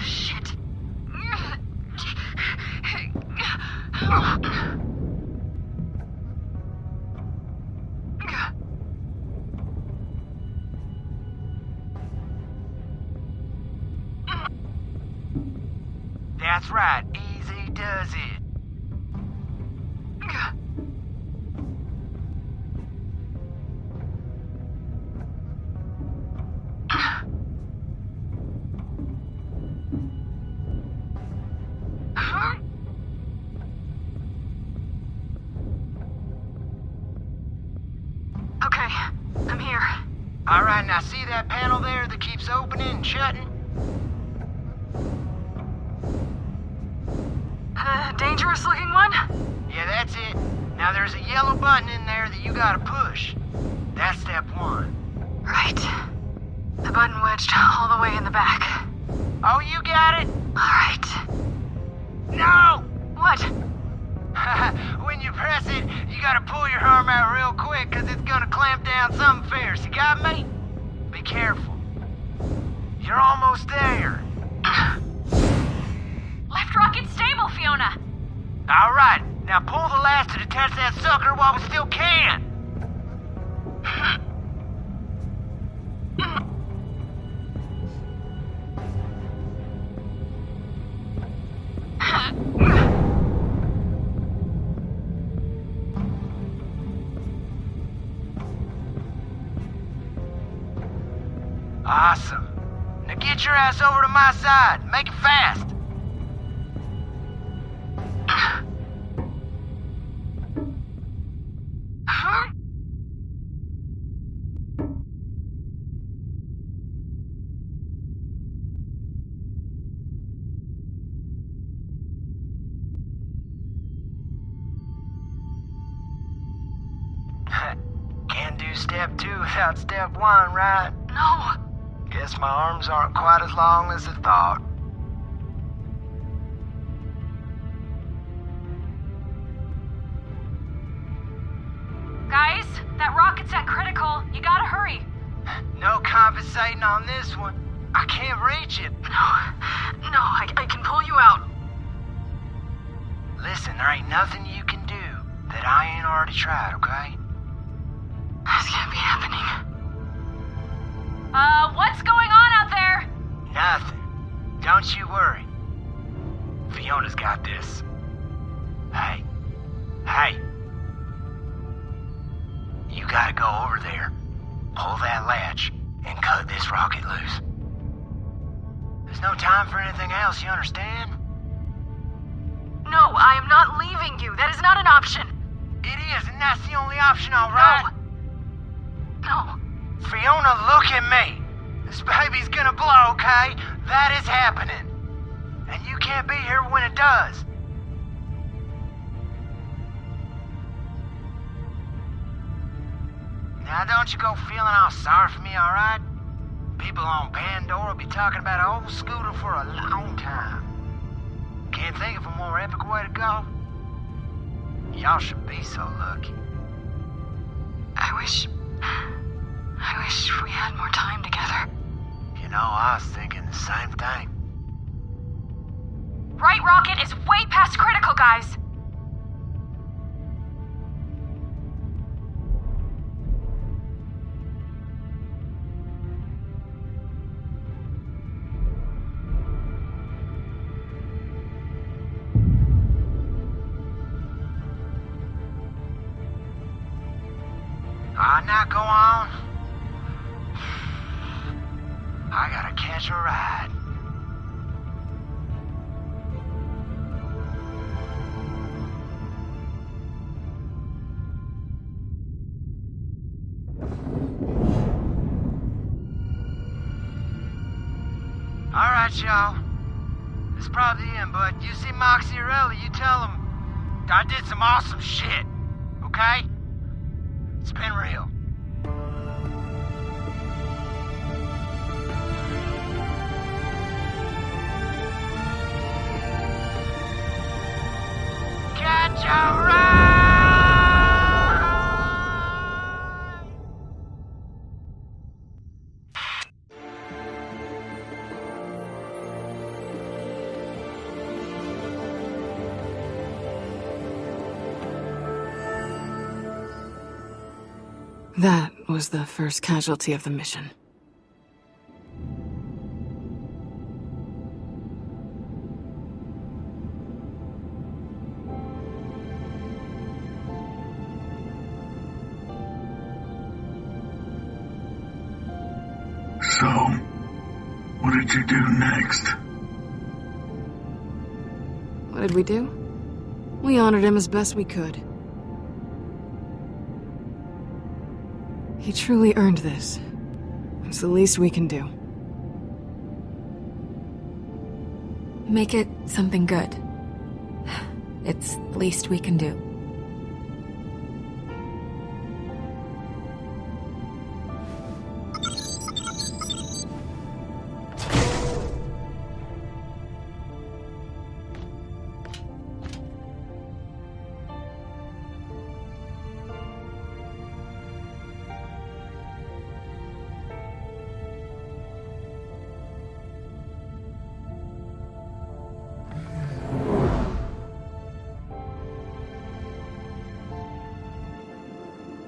Shit. That's right. Easy does it. Okay, I'm here. All right, now see that panel there that keeps opening and shutting? Dangerous looking one? Yeah, that's it. Now there's a yellow button in there that you gotta push. That's step one. Right. The button wedged all the way in the back. Oh, you got it? Alright. No! What? When you press it, you gotta pull your arm out real quick, cause it's gonna clamp down something fierce. You got me? Be careful. You're almost there. Left rocket stable, Fiona. All right, now pull the last to detach that sucker while we still can. Awesome. Now get your ass over to my side. Make it fast. Can't do step 2 without step 1, right? No. Guess my arms aren't quite as long as I thought. Guys, that rocket's at critical. You gotta hurry. No compensating on this one. I can't reach it. No, I can pull you out. Listen, there ain't nothing you can do that I ain't already tried, okay? This can't be happening. What's going on out there? Nothing. Don't you worry. Fiona's got this. Hey. You gotta go over there, pull that latch, and cut this rocket loose. There's no time for anything else, you understand? No, I am not leaving you. That is not an option. It is, and that's the only option, all right? No. Fiona, look at me. This baby's gonna blow, okay? That is happening. And you can't be here when it does. Now don't you go feeling all sorry for me, alright? People on Pandora will be talking about old Scooter for a long time. Can't Can't think of a more epic way to go. Y'all should be so lucky. I wish we had more time together. You know, I was thinking the same thing. Right rocket is way past critical, guys. Now go on. I gotta catch a ride. Alright, y'all. This is probably the end, but you see Moxie or Ellie, you tell them I did some awesome shit, okay? It's been real. Catch a ride! That was the first casualty of the mission. So, what did you do next? What did we do? We honored him as best we could. He truly earned this. It's the least we can do. Make it something good. It's the least we can do.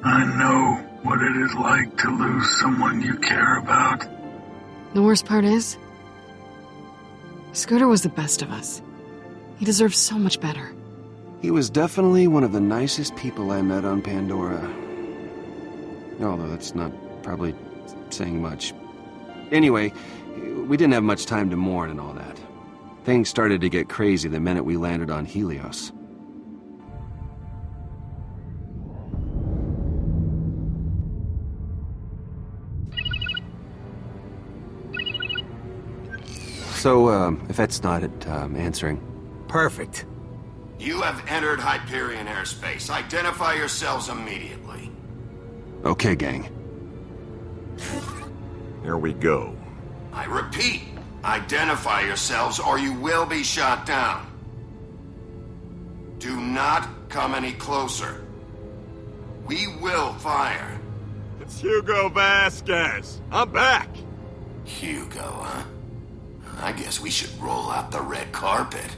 I know what it is like to lose someone you care about. The worst part is, Scooter was the best of us. He deserves so much better. He was definitely one of the nicest people I met on Pandora. Although that's not probably saying much. Anyway, we didn't have much time to mourn and all that. Things started to get crazy the minute we landed on Helios. So, if that's not it, answering. Perfect. You have entered Hyperion airspace. Identify yourselves immediately. Okay, gang. Here we go. I repeat, identify yourselves or you will be shot down. Do not come any closer. We will fire. It's Hugo Vasquez. I'm back. Hugo, huh? I guess we should roll out the red carpet.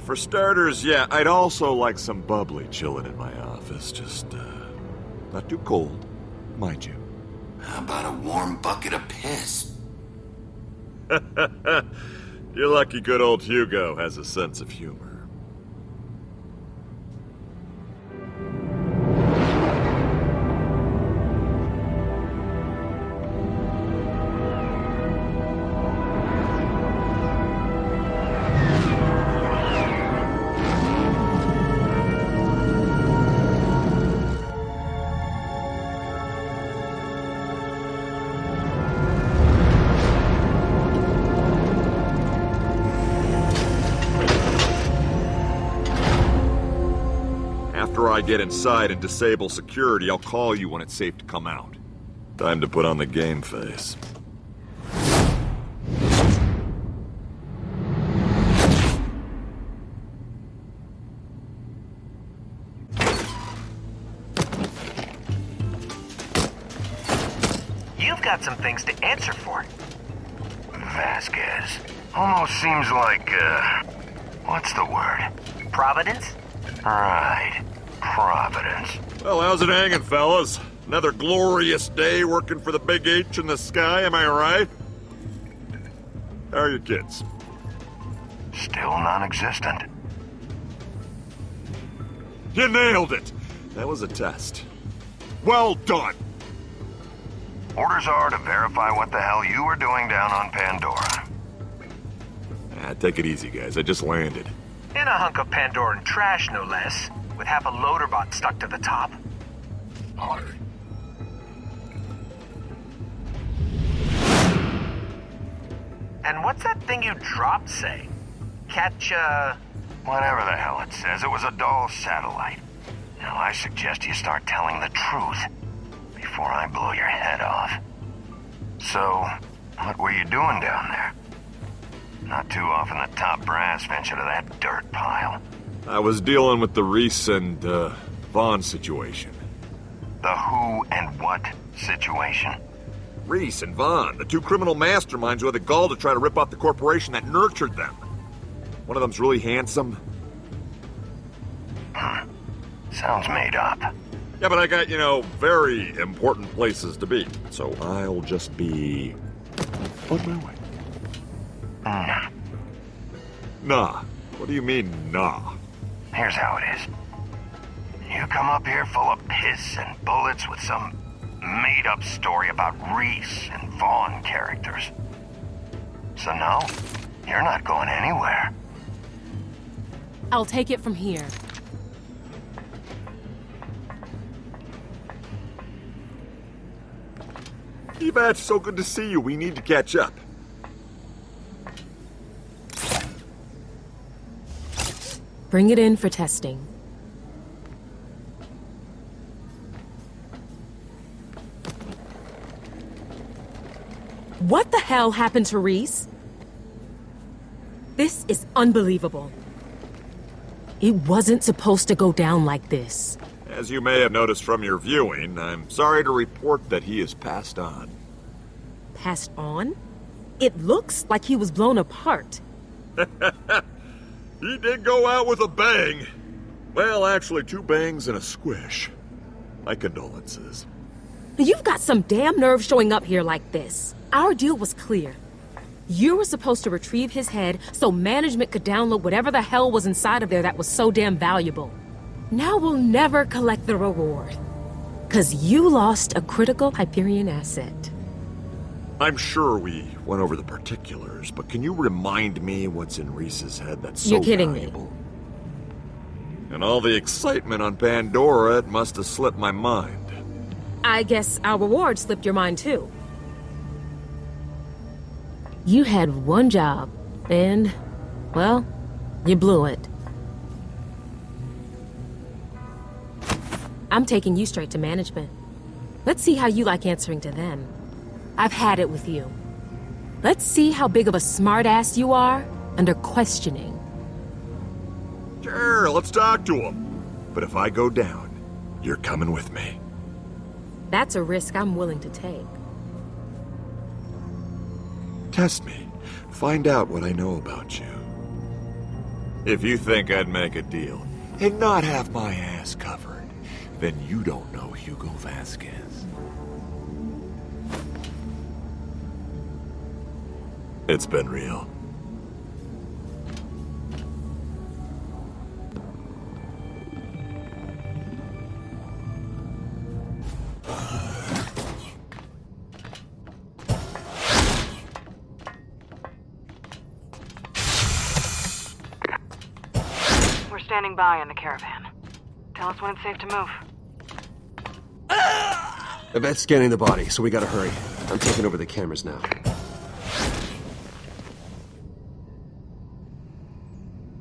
For starters, yeah, I'd also like some bubbly chilling in my office. Just, not too cold, mind you. How about a warm bucket of piss? You're lucky good old Hugo has a sense of humor. After I get inside and disable security, I'll call you when it's safe to come out. Time to put on the game face. you've got some things to answer for. Vasquez. Almost seems like, what's the word? Providence? Right. Providence. Well, how's it hanging, fellas? Another glorious day working for the big H in the sky, am I right? How are your kids? Still non-existent. You nailed it! That was a test. Well done! Orders are to verify what the hell you were doing down on Pandora. Take it easy, guys. I just landed. In a hunk of Pandoran trash, no less, with half a loader bot stuck to the top. And what's that thing you dropped say? Catch, Whatever the hell it says, it was a dull satellite. Now I suggest you start telling the truth before I blow your head off. So, what were you doing down there? Not too often the top brass venture to that dirt pile. I was dealing with the Reese and, Vaughn situation. The who and what situation? Reese and Vaughn, the two criminal masterminds who had the gall to try to rip off the corporation that nurtured them. One of them's really handsome. Sounds made up. Yeah, but I got, very important places to be. So I'll just be on my way. Nah. Nah. What do you mean, nah? Here's how it is. You come up here full of piss and bullets with some made-up story about Reese and Vaughn characters. So no, you're not going anywhere. I'll take it from here. Evat, so good to see you. We need to catch up. Bring it in for testing. What the hell happened to Reese? This is unbelievable. It wasn't supposed to go down like this. As you may have noticed from your viewing, I'm sorry to report that he has passed on. Passed on? It looks like he was blown apart. He did go out with a bang. Well, actually, 2 bangs and a squish. My condolences. You've got some damn nerve showing up here like this. Our deal was clear. You were supposed to retrieve his head so management could download whatever the hell was inside of there that was so damn valuable. Now we'll never collect the reward. 'Cause you lost a critical Hyperion asset. I'm sure we went over the particulars, but can you remind me what's in Reese's head that's so You're kidding valuable? And all the excitement on Pandora, it must have slipped my mind. I guess our reward slipped your mind too. You had one job, and, well, you blew it. I'm taking you straight to management. Let's see how you like answering to them. I've had it with you. Let's see how big of a smartass you are under questioning. Sure, let's talk to him. But if I go down, you're coming with me. That's a risk I'm willing to take. Test me. Find out what I know about you. If you think I'd make a deal and not have my ass covered, then you don't know Hugo Vasquez. It's been real. We're standing by in the caravan. Tell us when it's safe to move. Yvette's scanning the body, so we gotta hurry. I'm taking over the cameras now.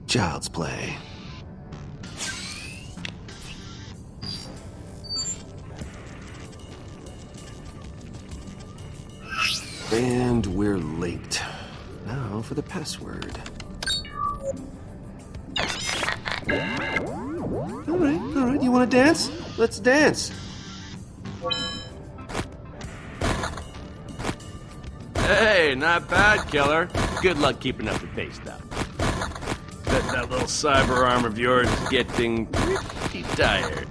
Child's play. And we're linked. Now for the password. All right, you wanna dance? Let's dance. Hey, not bad, killer. Good luck keeping up the pace, though. Bet that little cyber arm of yours is getting pretty tired.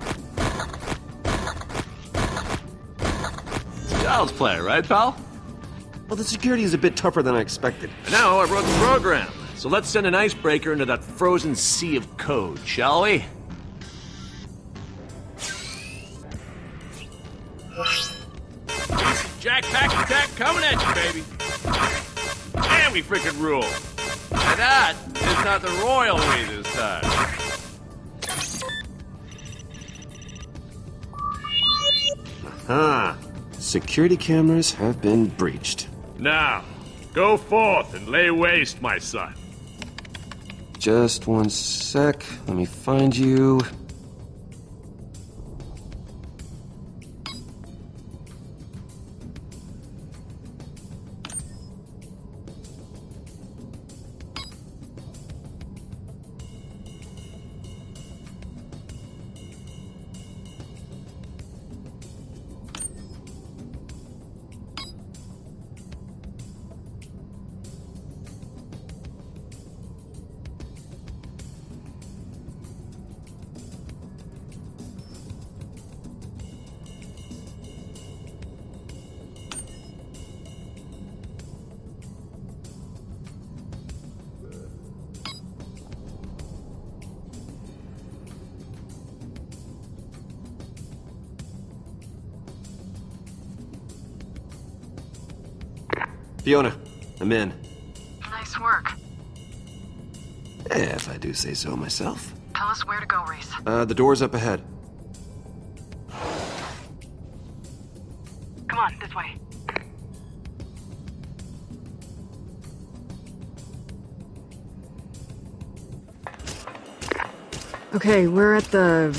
It's child's play, right, pal? Well, the security is a bit tougher than I expected. And now I wrote the program, so let's send an icebreaker into that frozen sea of code, shall we? Jack Pack Attack coming at you, baby. And we frickin' rule. And that is not the royal way this time. Aha. Security cameras have been breached. Now, go forth and lay waste, my son. Just one sec. Let me find you. Fiona, I'm in. Nice work. If I do say so myself. Tell us where to go, Reese. The door's up ahead. Come on, this way. Okay, we're at the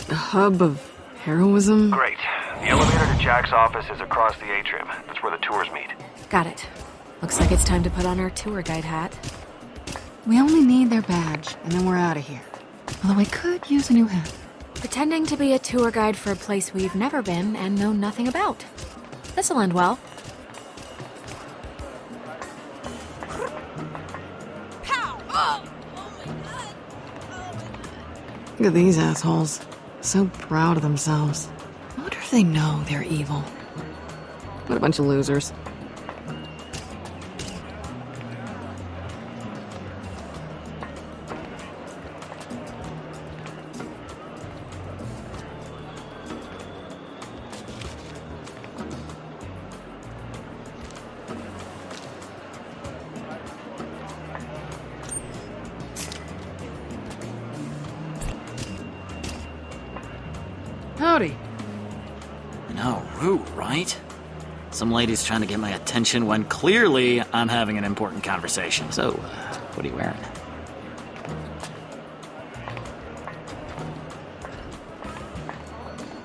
hub of heroism. Great. The elevator to Jack's office is across the atrium. That's where the tours meet. Got it. Looks like it's time to put on our tour guide hat. We only need their badge, and then we're out of here. Although I could use a new hat. Pretending to be a tour guide for a place we've never been and know nothing about. This'll end well. Look at these assholes. So proud of themselves. I wonder if they know they're evil. What a bunch of losers. Howdy. I know, rude, right? Some lady's trying to get my attention when clearly I'm having an important conversation. So, what are you wearing?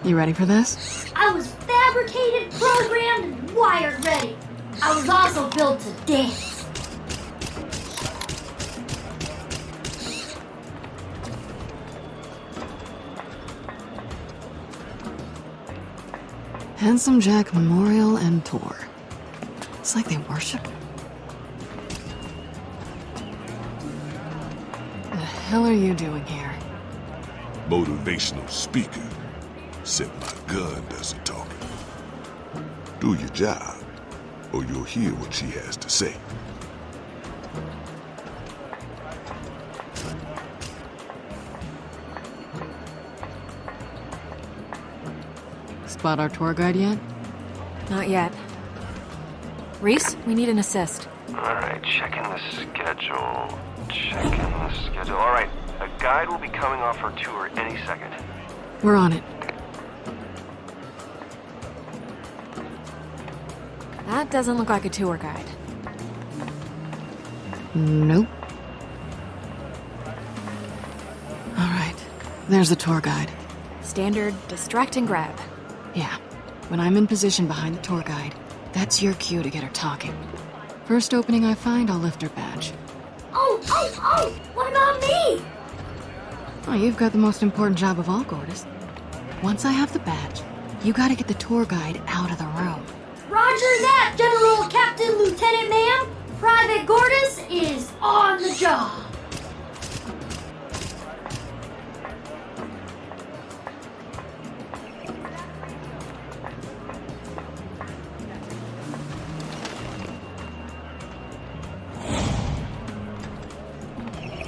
You ready for this? I was fabricated, programmed, and wired ready. I was also built to dance. Handsome Jack Memorial and Tour. It's like they worship. The hell are you doing here? Motivational speaker. Said my gun does the talking. Do your job, or you'll hear what she has to say. Spot our tour guide yet? Not yet. Reese, we need an assist. Alright, checking the schedule. Alright, a guide will be coming off her tour any second. We're on it. That doesn't look like a tour guide. Nope. All right, there's the tour guide. Standard distract and grab. Yeah, when I'm in position behind the tour guide, that's your cue to get her talking. First opening I find, I'll lift her badge. Oh! What about me? Oh, you've got the most important job of all, Gortys. Once I have the badge, you gotta get the tour guide out of the room. Roger Roger that, General Captain Lieutenant Ma'am. Private Gordis is on the job.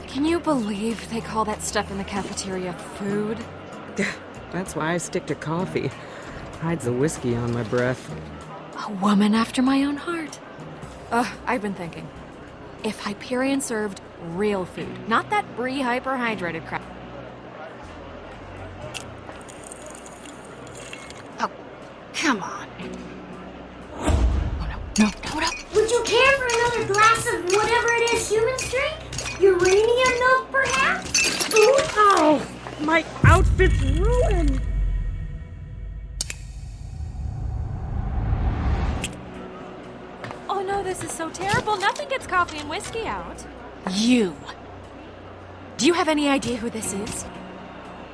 Can you believe they call that stuff in the cafeteria food? That's why I stick to coffee. Hides the whiskey on my breath. A woman after my own heart. I've been thinking. If Hyperion served real food, not that brie hyperhydrated crap. Oh, come on. Oh, no. Would you care for another glass of whatever it is humans drink? Uranium milk, perhaps? Ooh. Oh, my outfit's ruined. Oh no, this is so terrible. Nothing gets coffee and whiskey out. Do you have any idea who this is?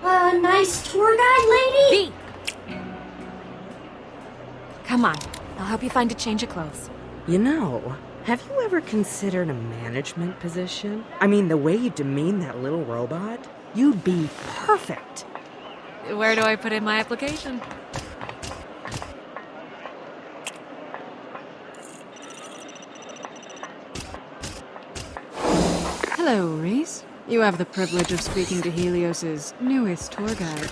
A nice tour guide lady? Come on, I'll help you find a change of clothes. You know, have you ever considered a management position? I mean, the way you demean that little robot, you'd be perfect. Where do I put in my application? Hello, Reese. You have the privilege of speaking to Helios's newest tour guide.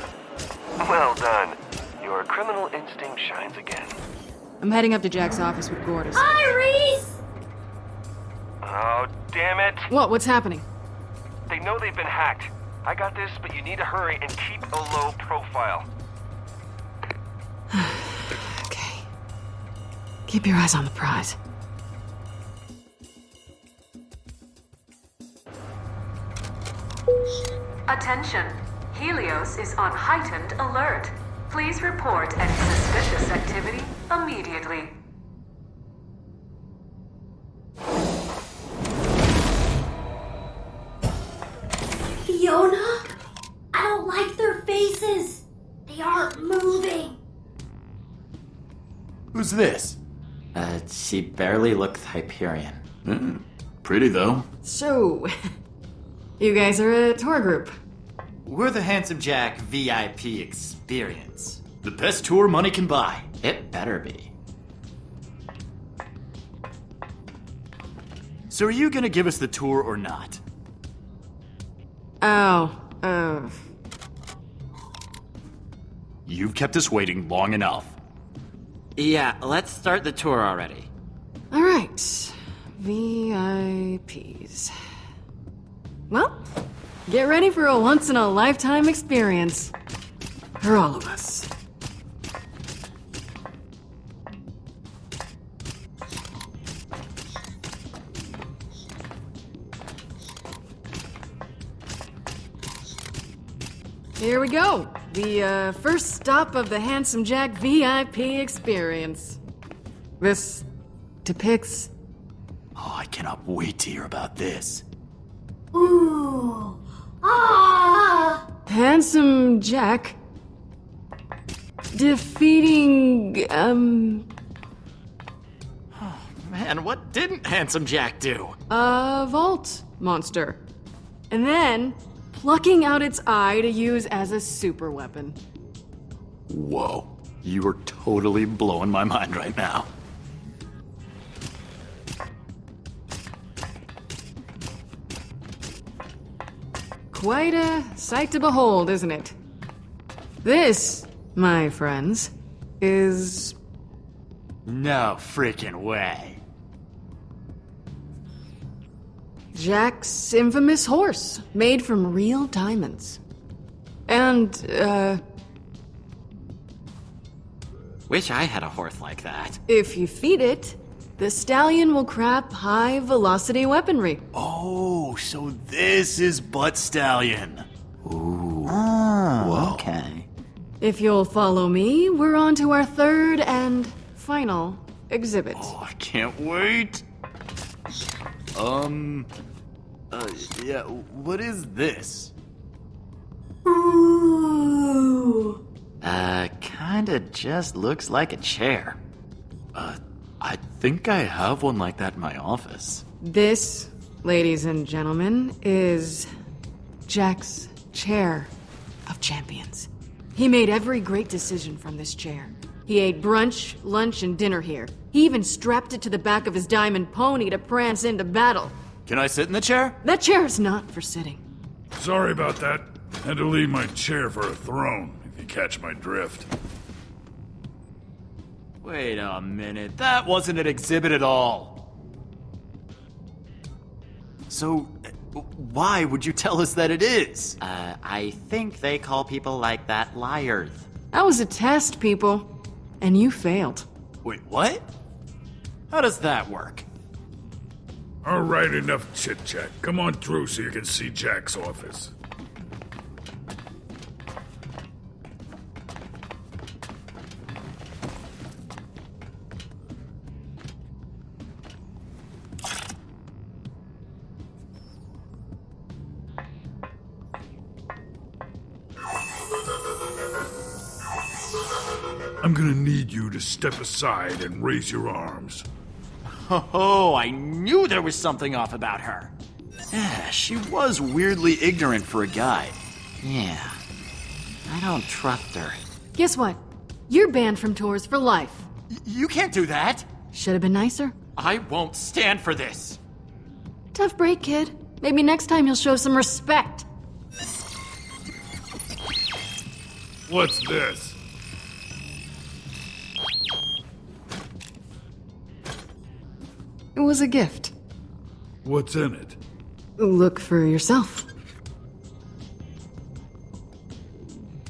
Well done. Your criminal instinct shines again. I'm heading up to Jack's office with Gordis. Hi, Reese! Oh, damn it. What's happening? They know they've been hacked. I got this, but you need to hurry and keep a low profile. Okay. Keep your eyes on the prize. Attention. Helios is on heightened alert. Please report any suspicious activity immediately. Fiona? I don't like their faces. They aren't moving. Who's this? She barely looks Hyperion. Pretty, though. So, you guys are a tour group. We're the Handsome Jack VIP experience. The best tour money can buy. It better be. So are you gonna give us the tour or not? You've kept us waiting long enough. Yeah, let's start the tour already. All right. VIPs. Well, get ready for a once-in-a-lifetime experience. For all of us. Here we go. The first stop of the Handsome Jack VIP experience. This depicts... Oh, I cannot wait to hear about this. Ooh. Ah! Handsome Jack defeating, Man, what didn't Handsome Jack do? a vault monster. And then plucking out its eye to use as a super weapon. Whoa. You are totally blowing my mind right now. Quite a sight to behold, isn't it? This, my friends, is... No freaking way. Jack's infamous horse, made from real diamonds. And, Wish I had a horse like that. if you feed it, the stallion will crap high-velocity weaponry. Oh, so this is Butt Stallion. Ooh. Oh, okay. If you'll follow me, we're on to our third and final exhibit. Oh, I can't wait. Yeah, what is this? Ooh. Kinda just looks like a chair. think I have one like that in my office. This, ladies and gentlemen, is Jack's chair of champions. He made every great decision from this chair. He ate brunch, lunch, and dinner here. He even strapped it to the back of his diamond pony to prance into battle. Can I sit in the chair? That chair is not for sitting. Sorry about that. Had to leave my chair for a throne, if you catch my drift. Wait a minute, that wasn't an exhibit at all. So, why would you tell us that it is? I think they call people like that liars. That was a test, people. And you failed. Wait, what? How does that work? All right, enough chit-chat. Come on through so you can see Jack's office. I'm gonna need you to step aside and raise your arms. Oh, I knew there was something off about her. Yeah, she was weirdly ignorant for a guy. Yeah, I don't trust her. Guess what? You're banned from tours for life. You can't do that. Should have been nicer. I won't stand for this. Tough break, kid. Maybe next time you'll show some respect. What's this? It was a gift. What's in it? Look for yourself.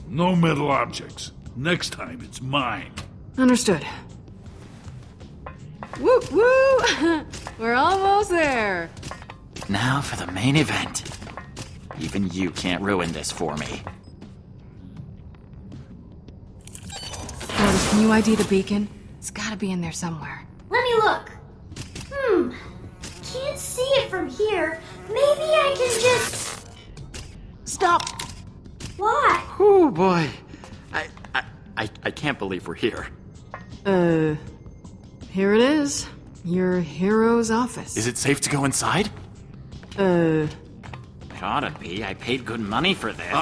No metal objects. Next time, it's mine. Understood. Woo woo! We're almost there. Now for the main event. Even you can't ruin this for me. Otis, can you ID the beacon? It's gotta be in there somewhere. Let me look. Can't see it from here. Maybe I can just... Stop! Why? Oh boy. I can't believe we're here. Here it is. Your hero's office. Is it safe to go inside? Gotta be. I paid good money for this.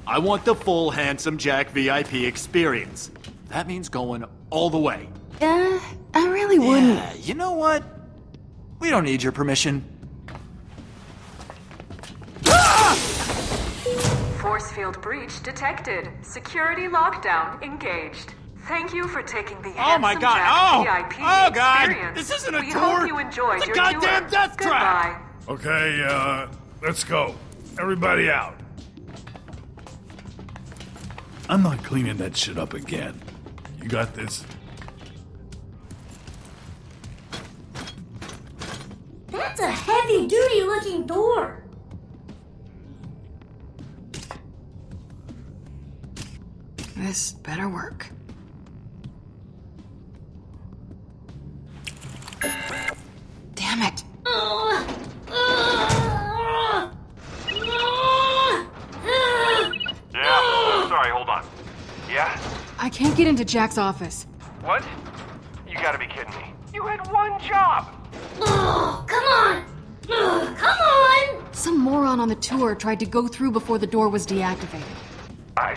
I want the full Handsome Jack VIP experience. That means going all the way. I really wouldn't. Yeah, you know what? We don't need your permission. Force field breach detected. Security lockdown engaged. Thank you for taking the Oh my Handsome God! Jack VIP Oh God! experience. This isn't a we tour. hope you enjoyed It's a your goddamn tour. death trap. Goodbye. Okay, let's go. Everybody out. I'm not cleaning that shit up again. You got this? That's a heavy-duty looking door. This better work. Damn it! Yeah, sorry, hold on. Yeah? I can't get into Jack's office. What? You gotta be kidding me. You had one job! Oh, come on! Come on! Some moron on the tour tried to go through before the door was deactivated. I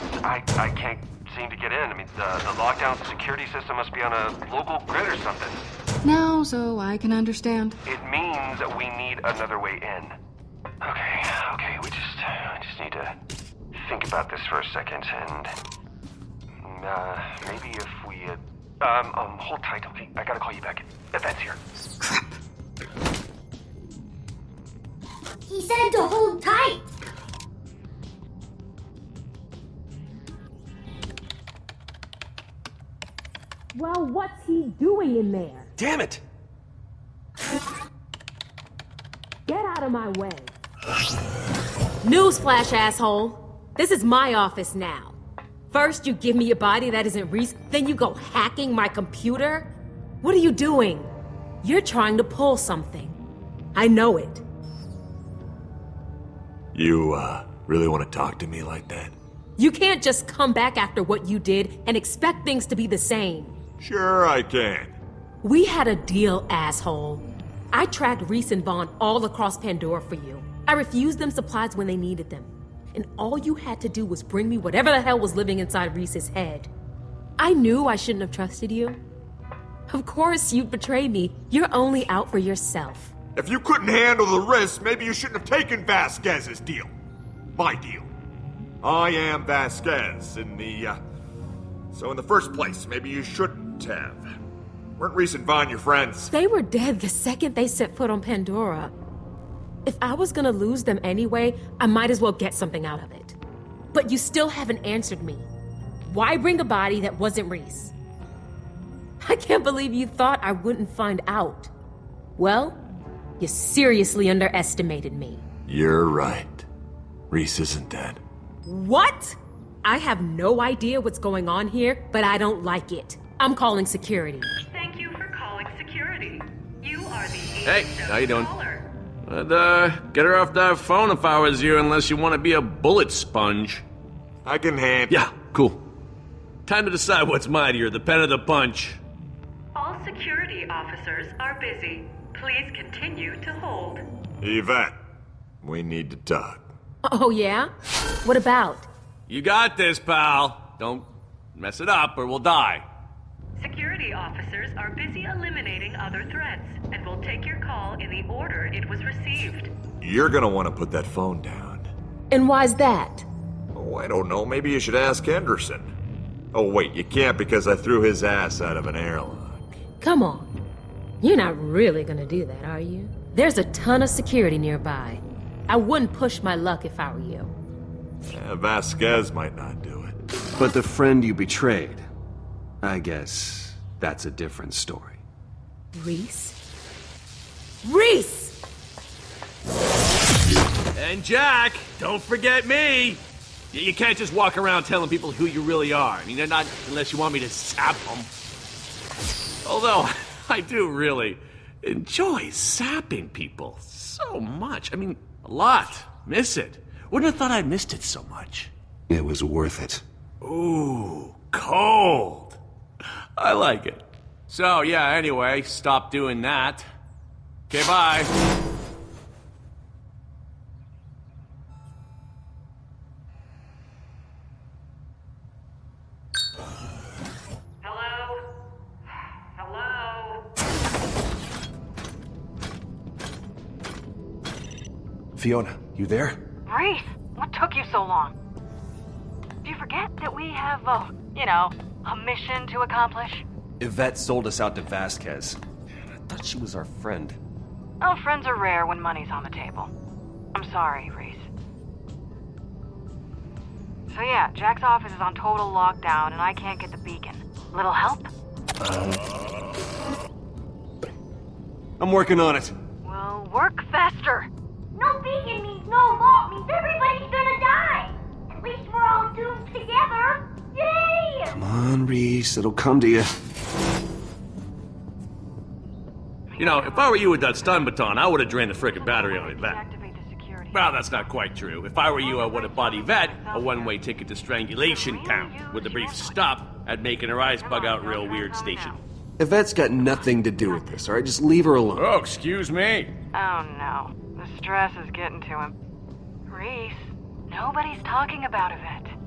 can't seem to get in. I mean, the lockdown security system must be on a local grid or something. Now, so I can understand. It means that we need another way in. Okay, we just need to think about this for a second, and maybe if we hold tight. Okay, I gotta call you back. That's here. Crap. He said to hold tight. Well, what's he doing in there? Damn it! Get out of my way. Newsflash, asshole. This is my office now. First you give me a body that isn't Reese, then you go hacking my computer? What are you doing? You're trying to pull something. I know it. You, really want to talk to me like that? You can't just come back after what you did and expect things to be the same. Sure I can. We had a deal, asshole. I tracked Reese and Vaughn all across Pandora for you. I refused them supplies when they needed them. And all you had to do was bring me whatever the hell was living inside Reese's head. I knew I shouldn't have trusted you. Of course you'd betray me. You're only out for yourself. If you couldn't handle the risk, maybe you shouldn't have taken Vasquez's deal. My deal. I am Vasquez So in the first place, maybe you shouldn't have. Weren't Reese and Vaughn your friends? They were dead the second they set foot on Pandora. If I was gonna lose them anyway, I might as well get something out of it. But you still haven't answered me. Why bring a body that wasn't Reese? I can't believe you thought I wouldn't find out. Well, you seriously underestimated me. You're right. Reese isn't dead. What? I have no idea what's going on here, but I don't like it. I'm calling security. Thank you for calling security. You are the Hey, how you doing? I'd, get her off that phone if I was you, unless you want to be a bullet sponge. I can handle. Yeah, cool. Time to decide what's mightier, the pen or the punch. All security officers are busy. Please continue to hold. Yvette, we need to talk. Oh, yeah? What about? You got this, pal. Don't mess it up or we'll die. Security officers are busy eliminating other threats and will take your call in the order it was received. You're gonna want to put that phone down. And why's that? Oh, I don't know. Maybe you should ask Henderson. Oh, wait, you can't because I threw his ass out of an airlock. Come on. You're not really gonna do that, are you? There's a ton of security nearby. I wouldn't push my luck if I were you. Yeah, Vasquez might not do it. But the friend you betrayed, I guess that's a different story. Reese? Reese! And Jack, don't forget me. You can't just walk around telling people who you really are. I mean, they're not unless you want me to sap them. Although, I do really enjoy sapping people so much. I mean, a lot. Miss it. Wouldn't have thought I'd missed it so much. It was worth it. Ooh, cold. I like it. So, yeah, anyway, stop doing that. Okay, bye. Fiona, you there? Reese, what took you so long? Do you forget that we have, a mission to accomplish? Yvette sold us out to Vasquez. I thought she was our friend. Oh, friends are rare when money's on the table. I'm sorry, Reese. So yeah, Jack's office is on total lockdown and I can't get the beacon. Little help? I'm working on it. Well, work faster. No beacon means no vault, means everybody's gonna die. At least we're all doomed together. Yay! Come on, Reese, it'll come to you. You know, if I were you with that stun baton, I would have drained the frickin' battery on Yvette. Well, that's not quite true. If I were you, I would have bought Yvette a one-way ticket to strangulation camp. With a brief stop at making her eyes bug out real weird station. Yvette's got nothing to do with this, all right? Just leave her alone. Oh, excuse me. Oh no, the stress is getting to him. Reese, nobody's talking about Yvette.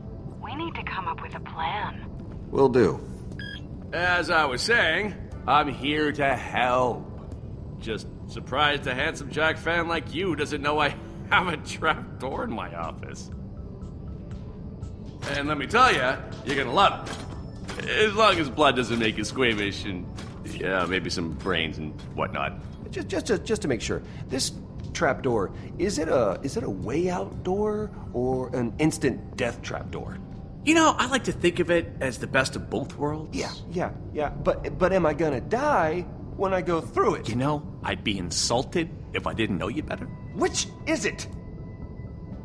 We need to come up with a plan. Will do. As I was saying, I'm here to help. Just surprised a handsome Jack fan like you doesn't know I have a trap door in my office. And let me tell you, you're gonna love it. As long as blood doesn't make you squeamish and, yeah, maybe some brains and whatnot. Just to make sure, this trapdoor, is it a way out door or an instant death trapdoor? You know, I like to think of it as the best of both worlds. Yeah. But am I gonna die when I go through it? You know, I'd be insulted if I didn't know you better. Which is it?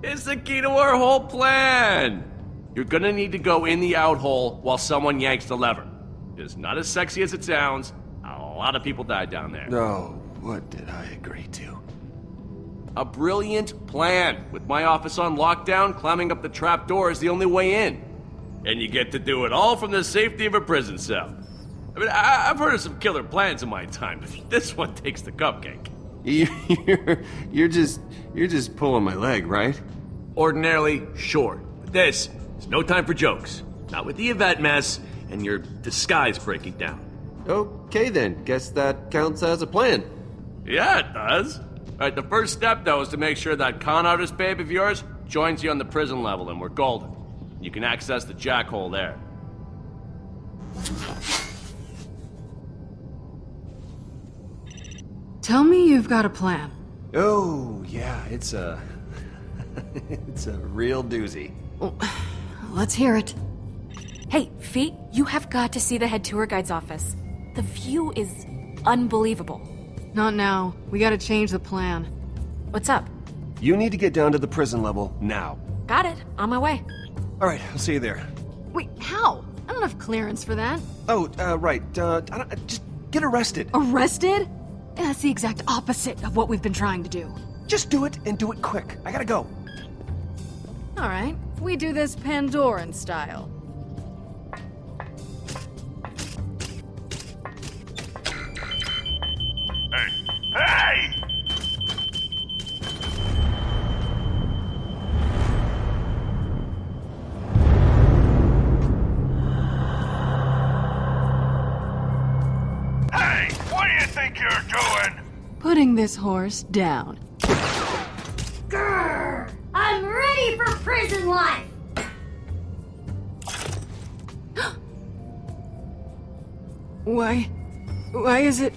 It's the key to our whole plan. You're gonna need to go in the out hole while someone yanks the lever. It's not as sexy as it sounds. A lot of people died down there. No, what did I agree to? A brilliant plan. With my office on lockdown, climbing up the trap door is the only way in. And you get to do it all from the safety of a prison cell. I mean, I've heard of some killer plans in my time, but this one takes the cupcake. You're just pulling my leg, right? Ordinarily, sure. But this is no time for jokes. Not with the Yvette mess and your disguise breaking down. Okay then, guess that counts as a plan. Yeah, it does. Alright, the first step, though, is to make sure that con artist babe of yours joins you on the prison level, and we're golden. You can access the jackhole there. Tell me you've got a plan. Oh, yeah, it's a... it's a real doozy. Well, let's hear it. Hey, Feet, you have got to see the head tour guide's office. The view is unbelievable. Not now. We gotta change the plan. What's up? You need to get down to the prison level now. Got it. On my way. All right, I'll see you there. Wait, how? I don't have clearance for that. Oh, right. Just get arrested. Arrested? That's the exact opposite of what we've been trying to do. Just do it and do it quick. I gotta go. All right. We do this Pandoran style. Hey! Hey, what do you think you're doing? Putting this horse down. Grrr! I'm ready for prison life! Why is it...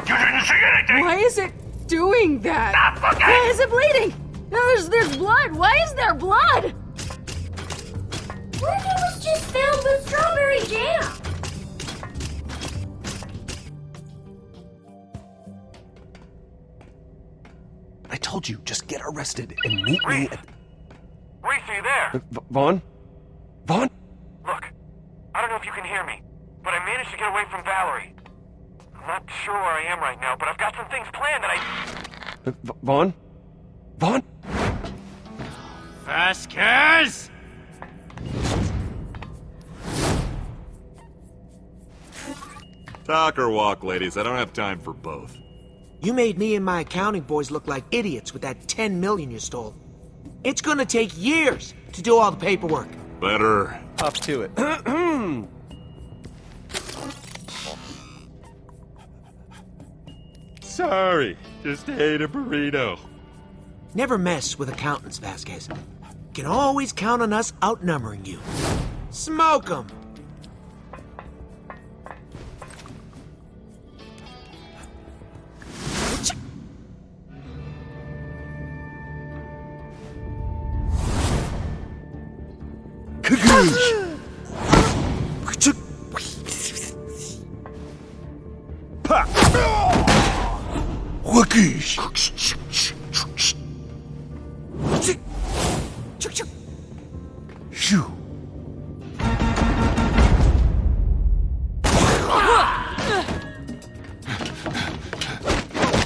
You didn't see anything! Why is it doing that? Stop looking! Why is it bleeding? There's blood. Why is there blood? What if it was just filled with strawberry jam? I told you, just get arrested and meet me at... Reese, are you there? Vaughn? Vaughn? Look, I don't know if you can hear me, but I managed to get away from Valerie. I'm not sure where I am right now, but I've got some things planned that Vaughn? Vaughn? Vasquez! Talk or walk, ladies. I don't have time for both. You made me and my accounting boys look like idiots with that 10 million you stole. It's gonna take years to do all the paperwork. Better. Up to it. Sorry, just ate a burrito. Never mess with accountants, Vasquez. Can always count on us outnumbering you. Smoke 'em! Shoo.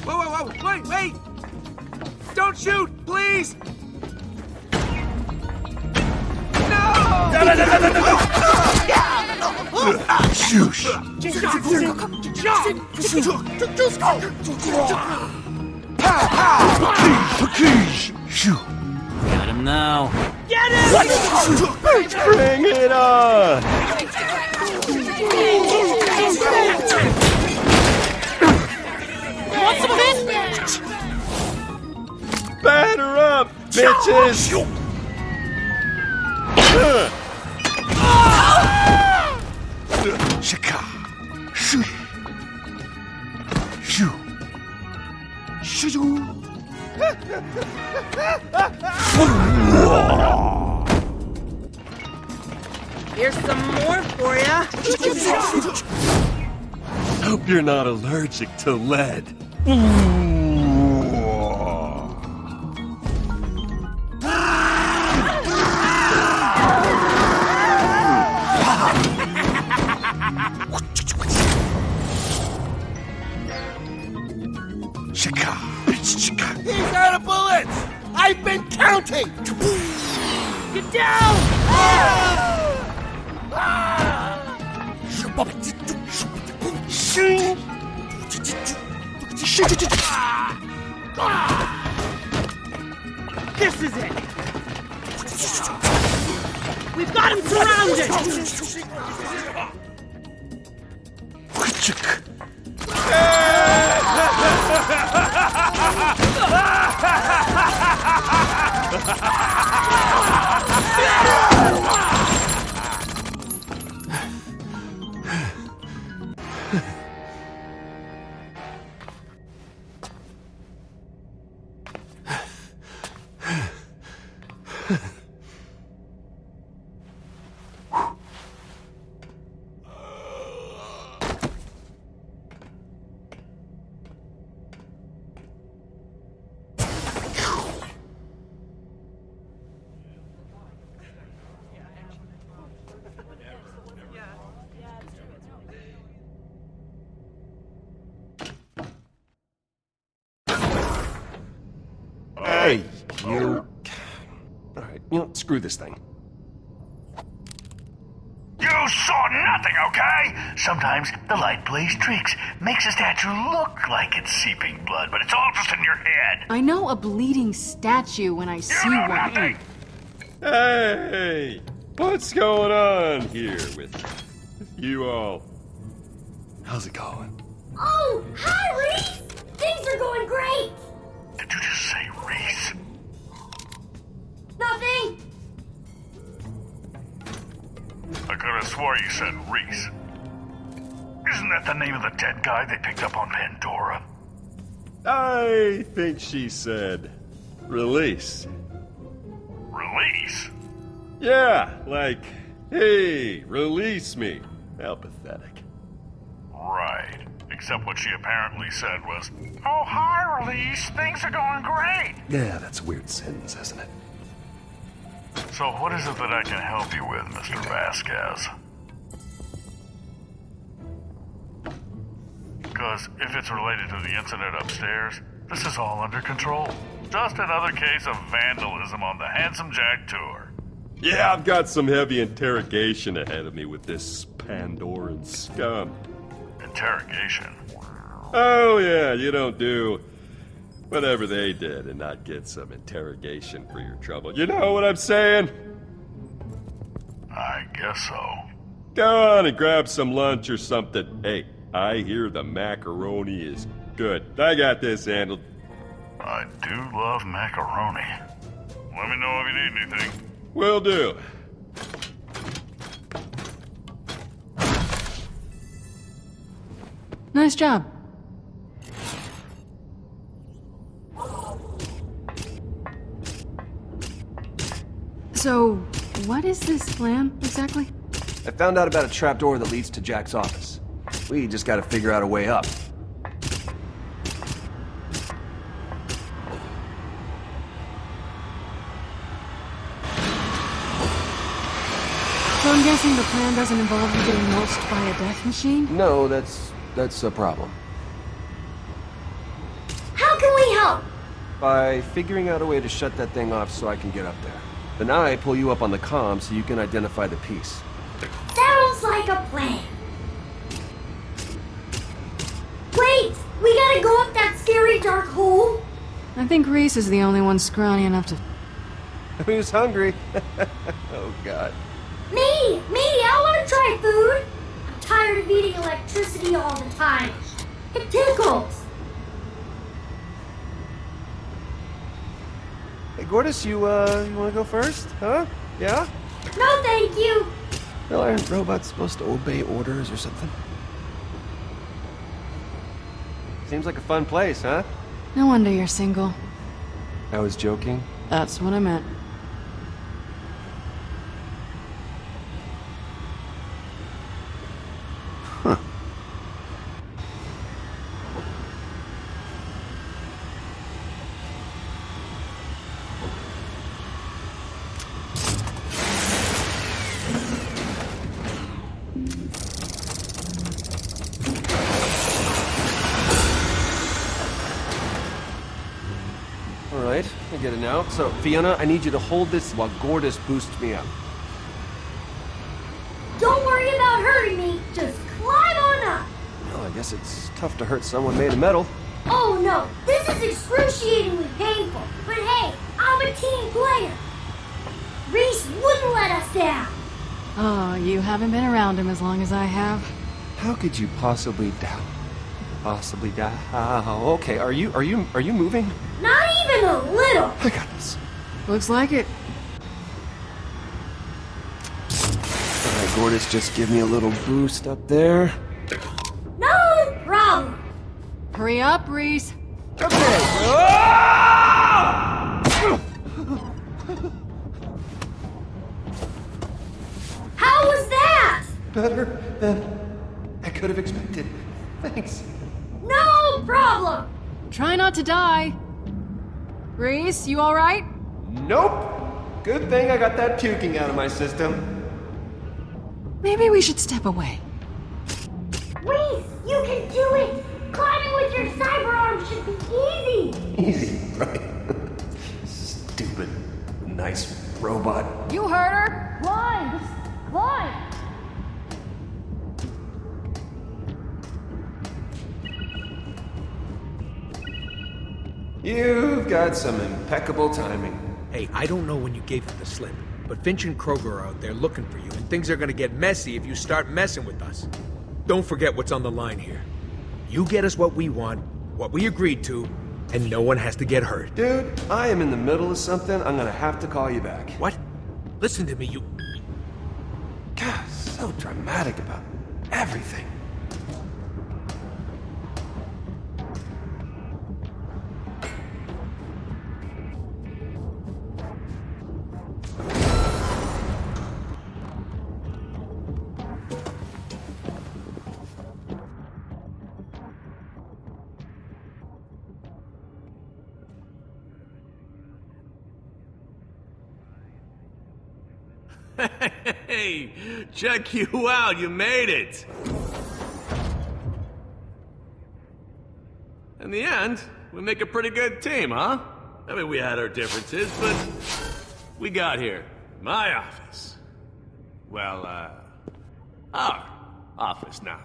Whoa, wait! Don't shoot, please! Shoosh. Shoo. Got him now. Bring it on! Want some of this? Batter up, bitches! Shaka. Shoo. Shoo. Shoo. Here's some more for ya. Hope you're not allergic to lead. Shaka. Bitch, shaka. He's out of bullets! I've been counting! Get down! This is it! We've got him surrounded! Hey, you... Alright, screw this thing. You saw nothing, okay? Sometimes the light plays tricks, makes a statue look like it's seeping blood, but it's all just in your head. I know a bleeding statue when I see one. Nothing. Hey! What's going on here with you all? How's it going? Oh, hi, Reese! Things are going great! Did you just say Reese? Nothing! I could have swore you said Reese. Isn't that the name of the dead guy they picked up on Pandora? I think she said release. Release? Yeah, like, hey, release me. How pathetic. Right. Except what she apparently said was, "Oh, hi, Release. Things are going great." Yeah, that's a weird sentence, isn't it? So what is it that I can help you with, Mr. Vasquez? Because if it's related to the incident upstairs, this is all under control. Just another case of vandalism on the Handsome Jack tour. Yeah, I've got some heavy interrogation ahead of me with this Pandoran scum. Interrogation? Oh yeah, you don't do whatever they did and not get some interrogation for your trouble. You know what I'm saying? I guess so. Go on and grab some lunch or something. Hey, I hear the macaroni is good. I got this handled. I do love macaroni. Let me know if you need anything. Will do. Nice job. So, what is this plan, exactly? I found out about a trapdoor that leads to Jack's office. We just gotta figure out a way up. So I'm guessing the plan doesn't involve you getting mulched by a death machine? No, that's a problem. How can we help? By figuring out a way to shut that thing off so I can get up there. Then I pull you up on the comm so you can identify the piece. Sounds like a plan. Wait! We gotta go up that scary dark hole? I think Reese is the only one scrawny enough to... Who's hungry? Oh, God. Me! I wanna try food! I'm tired of eating electricity all the time. It tickles! Hey, Gortys, you wanna go first? Huh? Yeah? No, thank you! Well, aren't robots supposed to obey orders or something? Seems like a fun place, huh? No wonder you're single. I was joking. That's what I meant. Huh. Alright, I get it now. So, Fiona, I need you to hold this while Gortys boosts me up. Don't worry about hurting me, just climb on up! Oh, guess it's tough to hurt someone made of metal. Oh no, this is excruciatingly painful. But hey, I'm a team player. Reese wouldn't let us down. Oh, you haven't been around him as long as I have. How could you possibly doubt? Possibly doubt? Okay, are you moving? Not even a little. I got this. Looks like it. Alright, Gordis, just give me a little boost up there. No problem. Hurry up, Reese. Okay. How was that? Better than I could have expected. Thanks. No problem. Try not to die. Reese, you alright? Nope. Good thing I got that puking out of my system. Maybe we should step away. Reese, you can do it. Climbing with your cyber arm should be easy. Easy, right? Stupid, nice robot. You heard her. Climb, just climb. You've got some impeccable timing. Hey, I don't know when you gave him the slip, but Finch and Kroger are out there looking for you, and things are gonna get messy if you start messing with us. Don't forget what's on the line here. You get us what we want, what we agreed to, and no one has to get hurt. Dude, I am in the middle of something. I'm gonna have to call you back. What? Listen to me, you... God, so dramatic about everything. Hey, check you out, you made it! In the end, we make a pretty good team, huh? I mean, we had our differences, but we got here. My office. Well, our office now.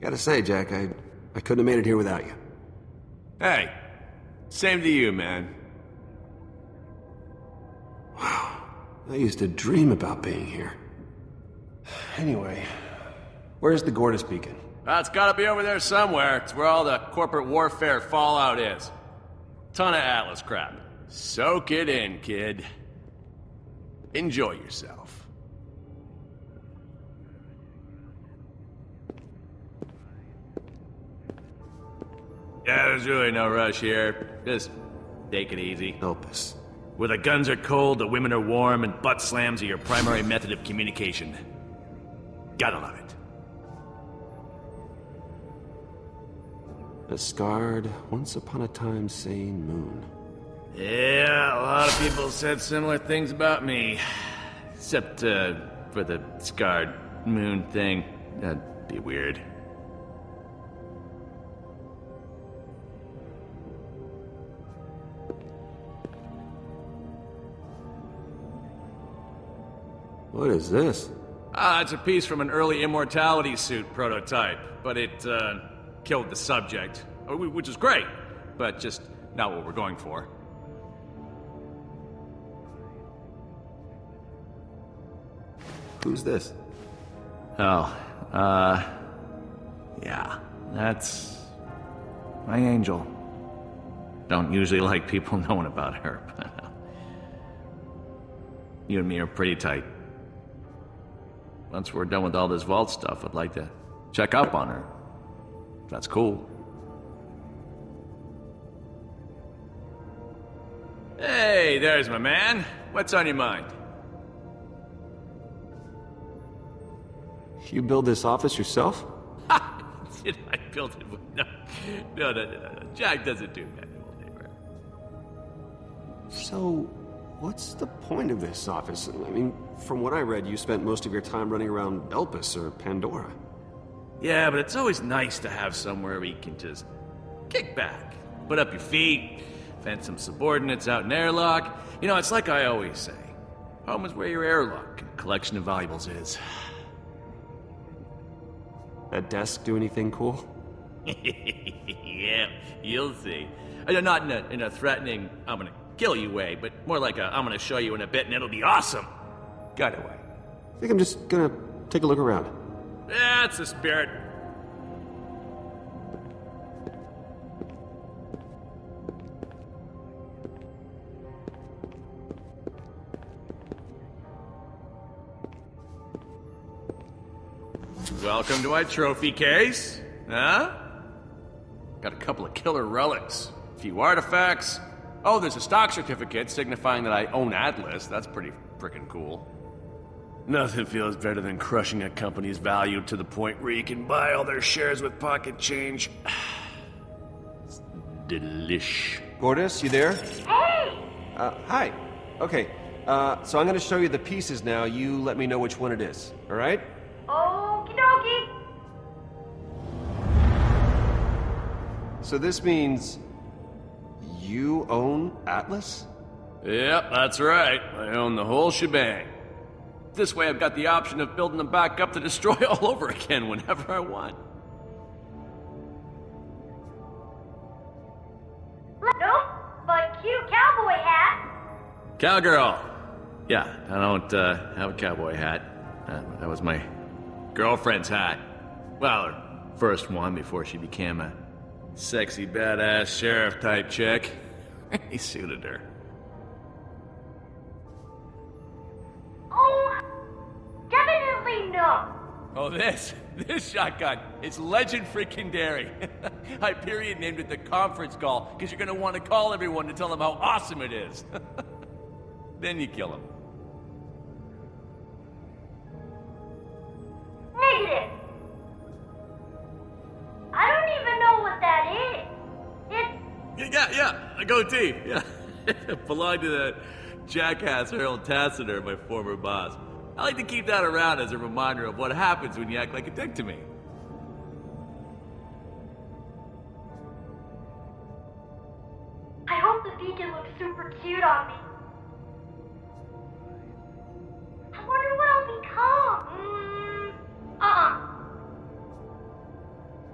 Gotta say, Jack, I couldn't have made it here without you. Hey, same to you, man. I used to dream about being here. Anyway, where's the Gordis beacon? It's gotta be over there somewhere. It's where all the corporate warfare fallout is. Ton of Atlas crap. Soak it in, kid. Enjoy yourself. Yeah, there's really no rush here. Just take it easy. Help us. Where the guns are cold, the women are warm, and butt slams are your primary method of communication. Gotta love it. A scarred, once upon a time sane moon. Yeah, a lot of people said similar things about me. Except, for the scarred moon thing. That'd be weird. What is this? It's a piece from an early immortality suit prototype, but it, killed the subject. Which is great, but just not what we're going for. Who's this? Oh, yeah, that's my angel. Don't usually like people knowing about her, but you and me are pretty tight. Once we're done with all this vault stuff, I'd like to check up on her. That's cool. Hey, there's my man. What's on your mind? You build this office yourself? Did I build it? No. Jack doesn't do manual labor. So, what's the point of this office? I mean, from what I read, you spent most of your time running around Elpis or Pandora. Yeah, but it's always nice to have somewhere where you can just kick back, put up your feet, fence some subordinates out in airlock. You know, it's like I always say, home is where your airlock and collection of valuables is. That desk do anything cool? Yeah, you'll see. Not in a threatening, I'm gonna kill you way, but more like I'm gonna show you in a bit and it'll be awesome kind of way. I think I'm just gonna take a look around. That's the spirit. Welcome to my trophy case. Huh? Got a couple of killer relics, a few artifacts. Oh, there's a stock certificate signifying that I own Atlas. That's pretty frickin' cool. Nothing feels better than crushing a company's value to the point where you can buy all their shares with pocket change. It's delish. Gortys, you there? Hey! Hi. Okay, so I'm gonna show you the pieces now. You let me know which one it is, alright? Okie dokie. So this means you own Atlas? Yep, that's right. I own the whole shebang. This way I've got the option of building them back up to destroy all over again whenever I want. Nope, but cute cowboy hat. Cowgirl. Yeah, I don't have a cowboy hat. That was my girlfriend's hat. Well, her first one before she became a sexy badass sheriff type chick. He suited her. Oh, definitely no. Oh, this shotgun. It's legend freaking dairy. Hyperion named it the conference call because you're gonna want to call everyone to tell them how awesome it is. Then you kill them. Negative. I don't even know what that is. Yeah, a goatee. Yeah, belonged to the jackass Harold Tassiter, my former boss. I like to keep that around as a reminder of what happens when you act like a dick to me. I hope the beacon looks super cute on me. I wonder what I'll become.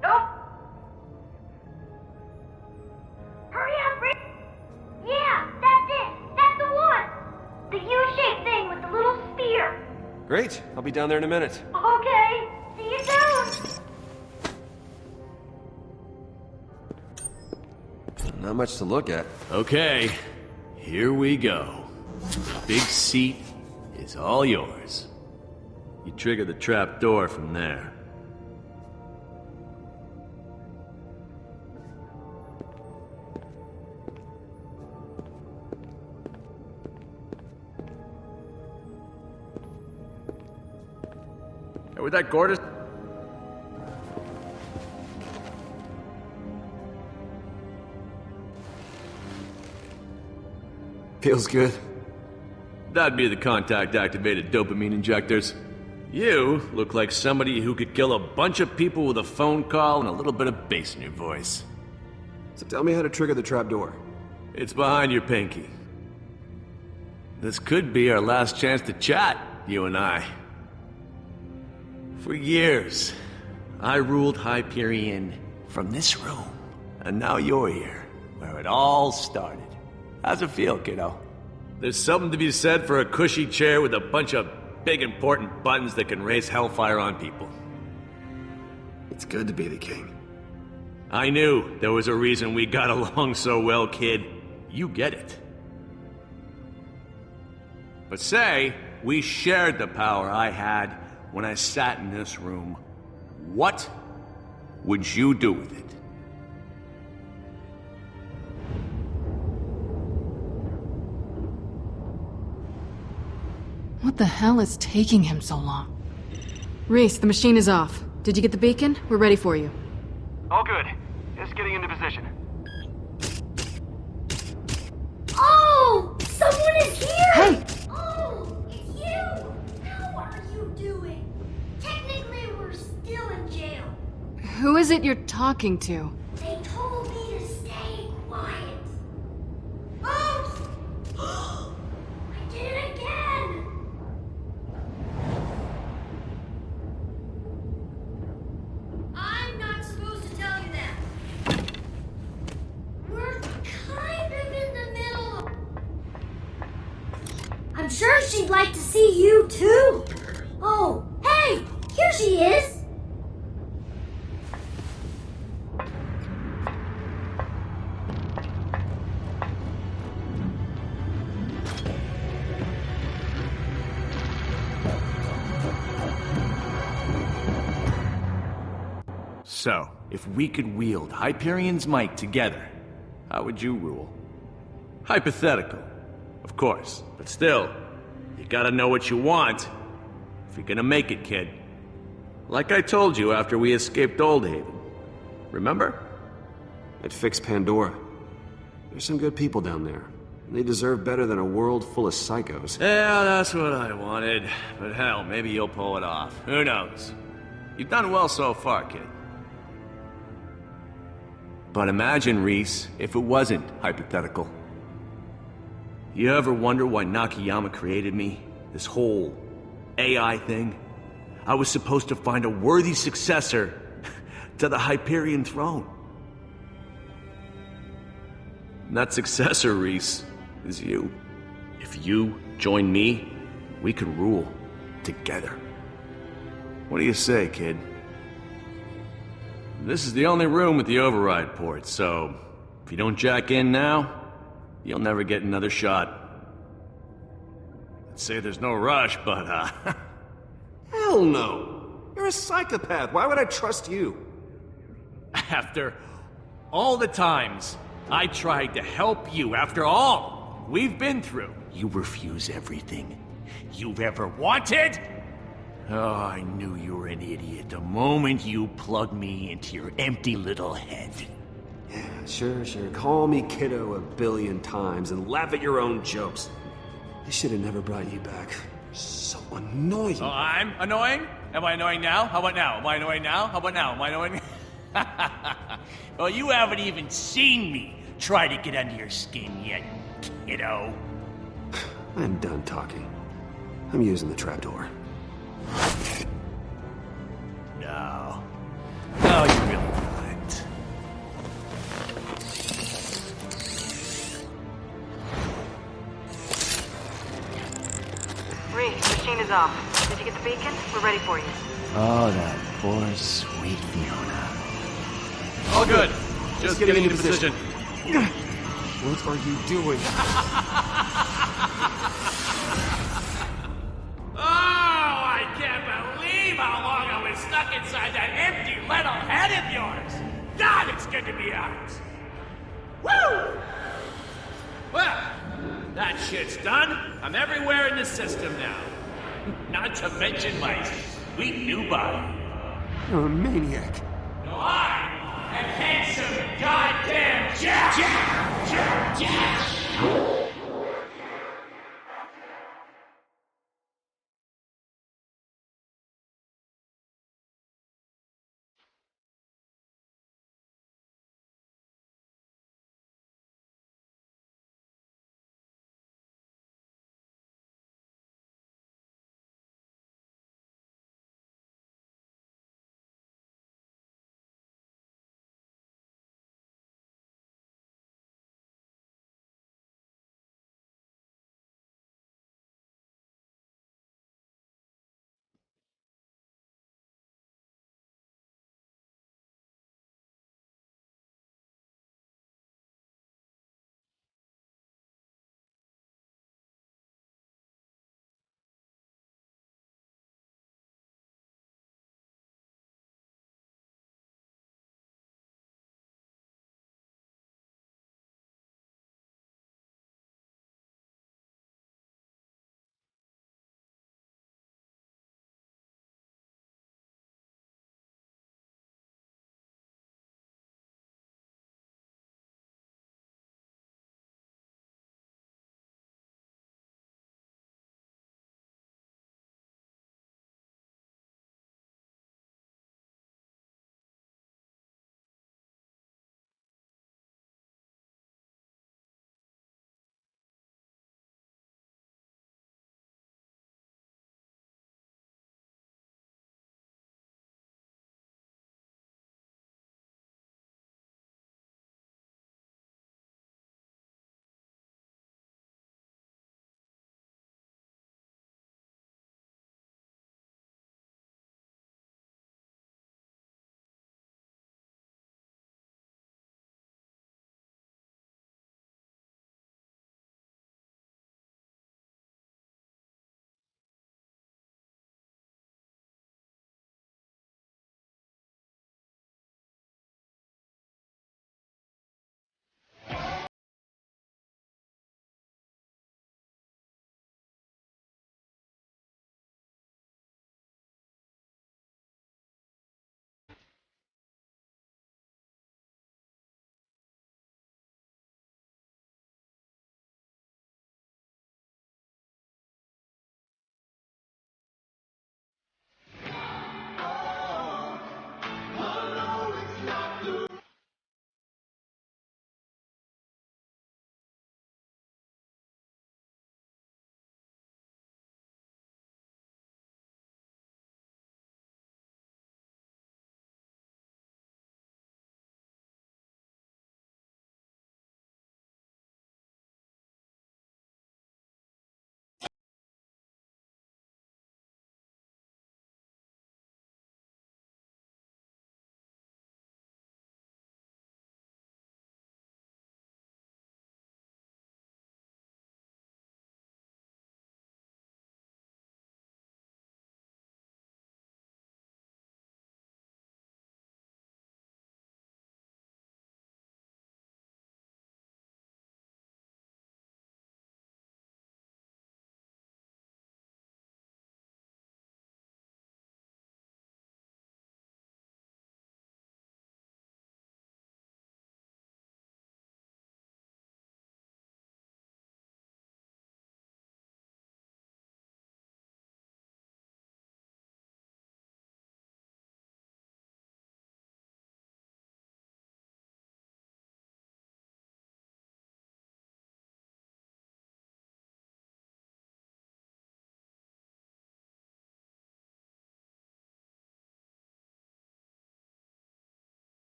Nope. Hurry up, Rick. Yeah, that's it. That's the one. The U-shaped thing with the little spear. Great, I'll be down there in a minute. Okay, see you soon. Not much to look at. Okay, here we go. The big seat is all yours. You trigger the trap door from there. Hey, with that Gortys? Feels good. That'd be the contact-activated dopamine injectors. You look like somebody who could kill a bunch of people with a phone call and a little bit of bass in your voice. So tell me how to trigger the trapdoor. It's behind your pinky. This could be our last chance to chat, you and I. For years, I ruled Hyperion from this room. And now you're here, where it all started. How's it feel, kiddo? There's something to be said for a cushy chair with a bunch of big important buttons that can raise hellfire on people. It's good to be the king. I knew there was a reason we got along so well, kid. You get it. But say we shared the power I had when I sat in this room. What would you do with it? What the hell is taking him so long? Reese, the machine is off. Did you get the beacon? We're ready for you. All good. Just getting into position. Oh! Someone is here! Hey! Oh, it's you! How are you doing? Technically, we're still in jail. Who is it you're talking to? They told me to stay quiet. Oops! I did it again! I'm sure she'd like to see you, too. Oh, hey, here she is. So, if we could wield Hyperion's might together, how would you rule? Hypothetical, of course, but still, you gotta know what you want if you're gonna make it, kid. Like I told you after we escaped Old Haven. Remember? I'd fix Pandora. There's some good people down there. And they deserve better than a world full of psychos. Yeah, that's what I wanted. But hell, maybe you'll pull it off. Who knows? You've done well so far, kid. But imagine, Reese, if it wasn't hypothetical. You ever wonder why Nakayama created me? This whole AI thing? I was supposed to find a worthy successor to the Hyperion throne. And that successor, Reese, is you. If you join me, we could rule together. What do you say, kid? This is the only room with the override port, so if you don't jack in now, you'll never get another shot. I'd say there's no rush, but, Hell no! You're a psychopath. Why would I trust you? After all the times I tried to help you, after all we've been through, you refuse everything you've ever wanted? Oh, I knew you were an idiot the moment you plugged me into your empty little head. Yeah, sure. Call me kiddo 1,000,000,000 times and laugh at your own jokes. I should have never brought you back. So annoying. Oh, I'm annoying? Am I annoying now? How about now? Am I annoying now? How about now? Am I annoying? Well, you haven't even seen me try to get under your skin yet, kiddo. I'm done talking. I'm using the trapdoor. No. No, you really aren't. Reese, machine is off. Did you get the beacon? We're ready for you. Oh, that poor, sweet Fiona. All good. Just getting into position. What are you doing? Stuck inside that empty little head of yours! God, it's good to be out! Woo! Well, that shit's done. I'm everywhere in the system now. Not to mention my sweet new body. You're a maniac. No, I am handsome goddamn Jack!